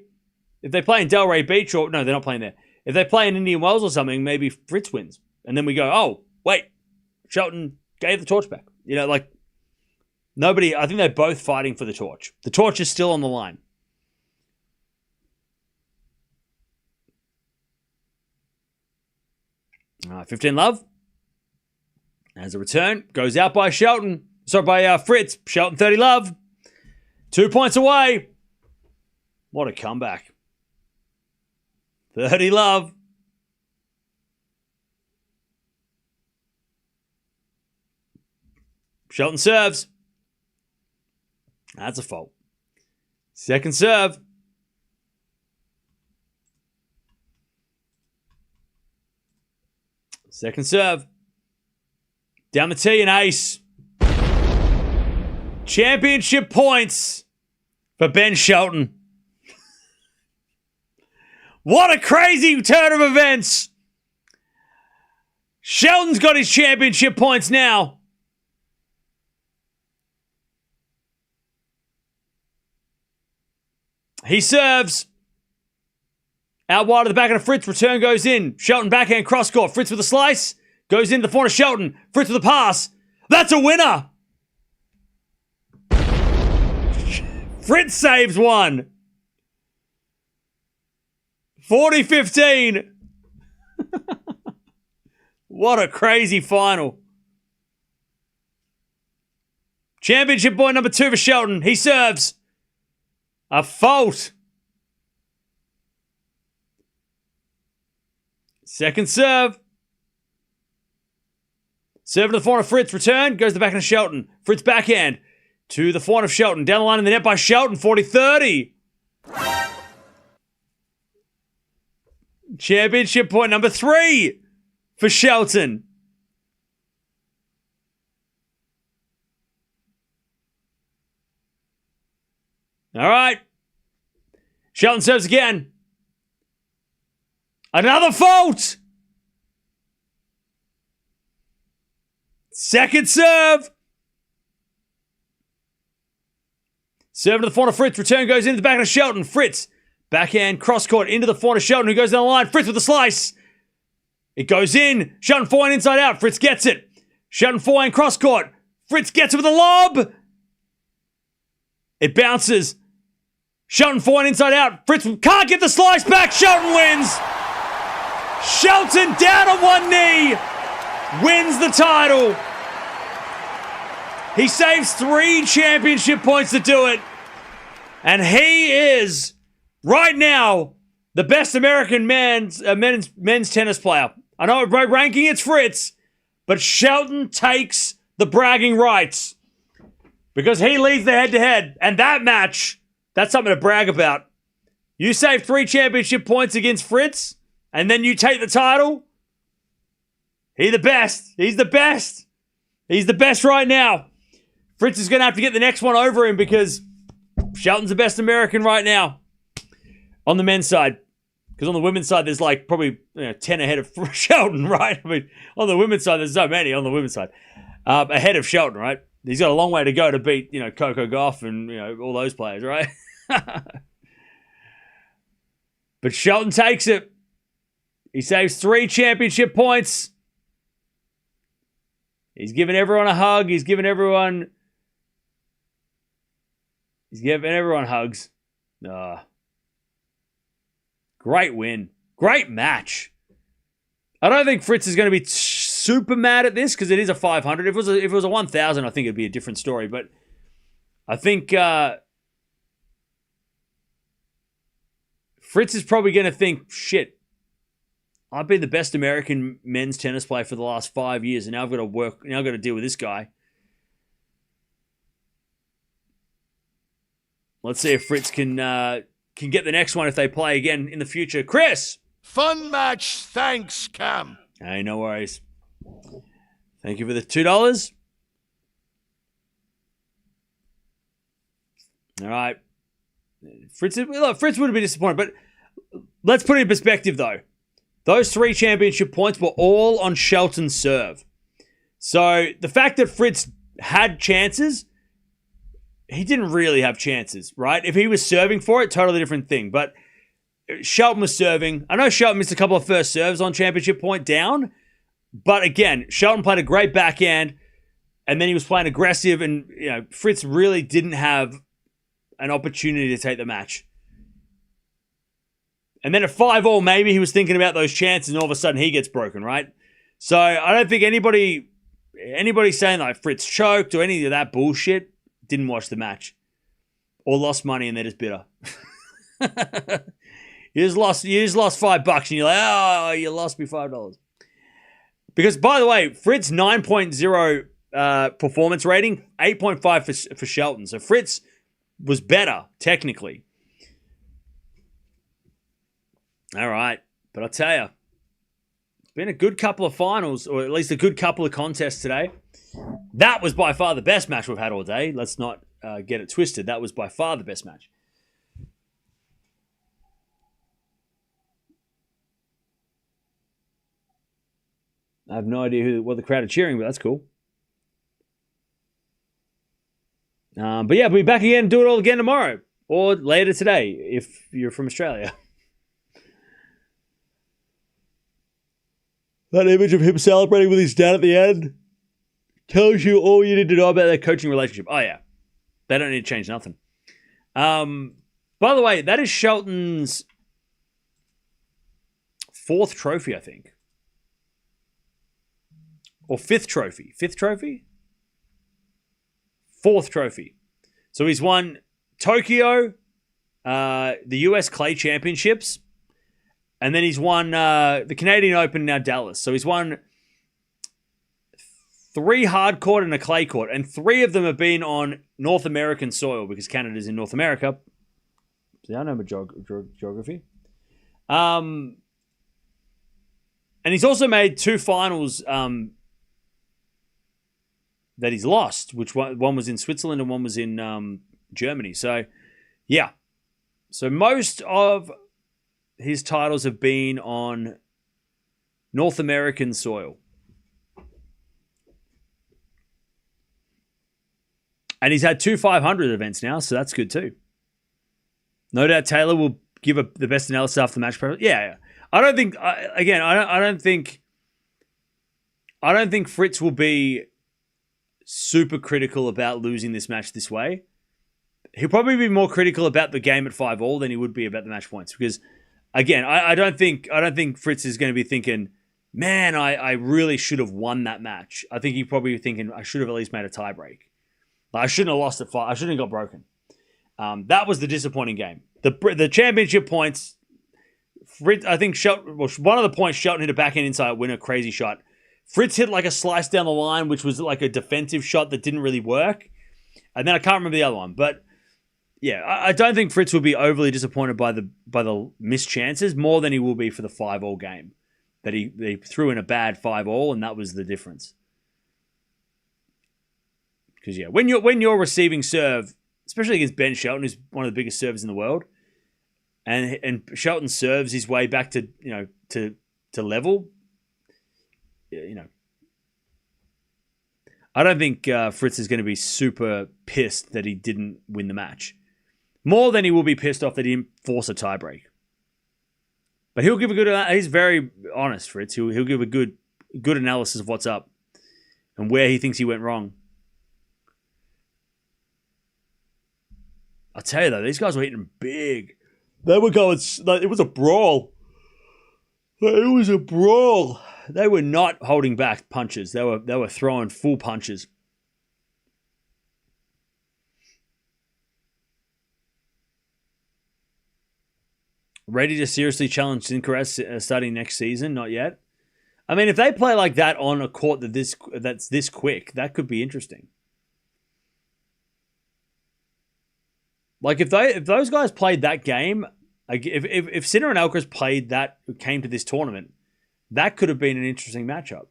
if they play in Delray Beach no, they're not playing there. If they play in Indian Wells or something, maybe Fritz wins. And then we go, oh, wait, Shelton gave the torch back. Nobody, I think they're both fighting for the torch. The torch is still on the line. All right, 15-love. As a return, goes out by Shelton. Sorry, by Fritz. Shelton 30-love. 2 points away. What a comeback. 30-love. Shelton serves. That's a fault. Second serve. Second serve. Down the tee, an ace. Championship points for Ben Shelton. What a crazy turn of events. Shelton's got his championship points now. He serves. Out wide of the backhand of Fritz. Return goes in. Shelton backhand cross court. Fritz with a slice. Goes into the forehand of Shelton. Fritz with a pass. That's a winner. Fritz saves one. 40-15. What a crazy final. Championship point number 2 for Shelton. He serves. A fault. Second serve. Serve to the forehand of Fritz. Return. Goes to the backhand of Shelton. Fritz backhand. To the forehand of Shelton. Down the line in the net by Shelton. 40-30. Championship point number 3 for Shelton. All right. Shelton serves again. Another fault. Second serve. Serve to the forehand of Fritz. Return goes into the backhand of Shelton. Fritz. Backhand cross court into the forehand of Shelton, who goes down the line. Fritz with a slice. It goes in. Shelton forehand inside out. Fritz gets it. Shelton forehand cross court. Fritz gets it with a lob. It bounces. Shelton forehand inside out. Fritz can't get the slice back. Shelton wins. Shelton down on one knee. Wins the title. He saves 3 championship points to do it. And he is, right now, the best American men's tennis player. I know by ranking it's Fritz, but Shelton takes the bragging rights because he leads the head-to-head. And that match, that's something to brag about. You save 3 championship points against Fritz, and then you take the title. He's the best. He's the best. He's the best right now. Fritz is going to have to get the next one over him because Shelton's the best American right now on the men's side. Because on the women's side, there's like probably 10 ahead of Shelton, right? I mean, on the women's side, there's so many on the women's side. Ahead of Shelton, right? He's got a long way to go to beat, Coco Gauff and, all those players, right? But Shelton takes it. He saves 3 championship points. He's giving everyone a hug. He's giving everyone hugs. Great win. Great match. I don't think Fritz is going to be super mad at this because it is a 500. If it was a 1,000, I think it'd be a different story. But I think Fritz is probably going to think, shit, I've been the best American men's tennis player for the last 5 years, and now I've got to work. Now I've got to deal with this guy. Let's see if Fritz can get the next one if they play again in the future. Chris! Fun match. Thanks, Cam. Hey, no worries. Thank you for the $2. All right. Fritz would have been disappointed, but let's put it in perspective, though. Those 3 championship points were all on Shelton's serve. So the fact that Fritz had chances, he didn't really have chances, right? If he was serving for it, totally different thing. But Shelton was serving. I know Shelton missed a couple of first serves on championship point down. But again, Shelton played a great backhand. And then he was playing aggressive. And Fritz really didn't have an opportunity to take the match. And then at 5-all, maybe he was thinking about those chances and all of a sudden he gets broken, right? So I don't think anybody saying like Fritz choked or any of that bullshit didn't watch the match or lost money and they're just bitter. You just lost $5 and you're like, oh, you lost me $5. Because by the way, Fritz 9.0 performance rating, 8.5 for Shelton. So Fritz was better technically. All right. But I'll tell you, it's been a good couple of finals, or at least a good couple of contests today. That was by far the best match we've had all day. Let's not get it twisted. That was by far the best match. I have no idea what the crowd are cheering, but that's cool. But yeah, we'll be back again and do it all again tomorrow. Or later today, if you're from Australia. That image of him celebrating with his dad at the end tells you all you need to know about their coaching relationship. Oh, yeah. They don't need to change nothing. By the way, that is Shelton's 4th trophy, I think. Or 5th trophy. 5th trophy? 4th trophy. So he's won Tokyo, the US Clay Championships, and then he's won the Canadian Open, now Dallas. So he's won 3 hard court and a clay court, and 3 of them have been on North American soil because Canada's in North America. See, I know my geography. And he's also made 2 finals that he's lost, which one was in Switzerland and one was in Germany. So, yeah. So most of his titles have been on North American soil. And he's had 2 500 events now, so that's good too. No doubt Taylor will give the best analysis after the match. Yeah. I don't think, again, I don't think Fritz will be super critical about losing this match this way. He'll probably be more critical about the game at 5-all than he would be about the match points. Because, again, I don't think Fritz is going to be thinking, man, I really should have won that match. I think he's probably thinking, I should have at least made a tiebreak. I shouldn't have lost at 5. I shouldn't have got broken. That was the disappointing game. The championship points, Fritz, I think one of the points, Shelton hit a backhand inside winner, crazy shot. Fritz hit like a slice down the line, which was like a defensive shot that didn't really work. And then I can't remember the other one. But yeah, I don't think Fritz will be overly disappointed by the missed chances more than he will be for the 5-all game. That he threw in a bad 5-all, and that was the difference. Because yeah, when you're receiving serve, especially against Ben Shelton, who's one of the biggest servers in the world, and Shelton serves his way back to to level. I don't think Fritz is going to be super pissed that he didn't win the match. More than he will be pissed off that he didn't force a tiebreak. But he'll give he's very honest, Fritz. He'll give a good analysis of what's up and where he thinks he went wrong. I'll tell you though, these guys were hitting big. They were going, it was a brawl. It was a brawl. They were not holding back punches. They were throwing full punches. Ready to seriously challenge Sinner starting next season? Not yet. I mean, if they play like that on a court that's this quick, that could be interesting. Like if those guys played that game, like if Sinner and Alcaraz came to this tournament, that could have been an interesting matchup.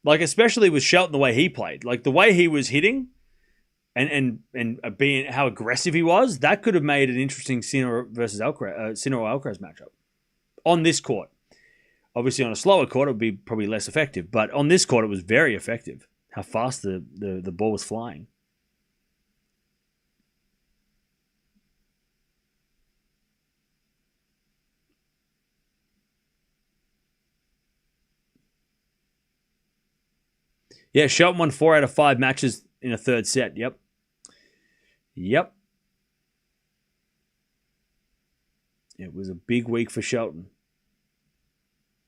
Like especially with Shelton, the way he played, like the way he was hitting, and being how aggressive he was, that could have made an interesting Sinner versus Alcaraz, Sinner or Alcaraz matchup on this court. Obviously, on a slower court, it would be probably less effective, but on this court, it was very effective. How fast the ball was flying. Yeah, Shelton won 4 out of 5 matches in a third set. Yep. It was a big week for Shelton.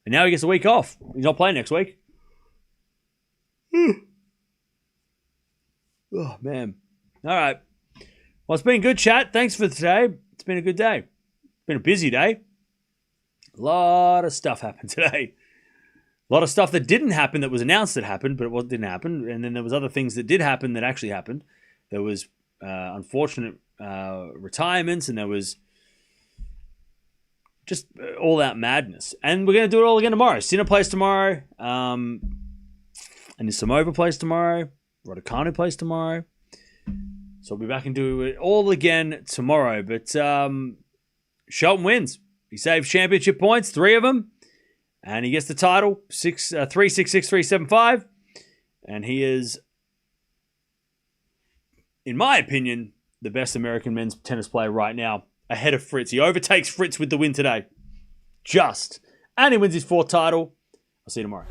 And now he gets a week off. He's not playing next week. Oh, man. All right. Well, it's been good chat. Thanks for today. It's been a good day. It's been a busy day. A lot of stuff happened today. A lot of stuff that didn't happen that was announced that happened, but it didn't happen. And then there was other things that did happen that actually happened. There was unfortunate retirements, and there was just all that madness. And we're going to do it all again tomorrow. Sinner plays tomorrow. And Samova plays tomorrow. Raducanu plays tomorrow. So we'll be back and do it all again tomorrow. But Shelton wins. He saves championship points, 3 of them. And he gets the title, 3-6-6-3-7-5. And he is, in my opinion, the best American men's tennis player right now, ahead of Fritz. He overtakes Fritz with the win today. Just. and he wins his 4th title. I'll see you tomorrow.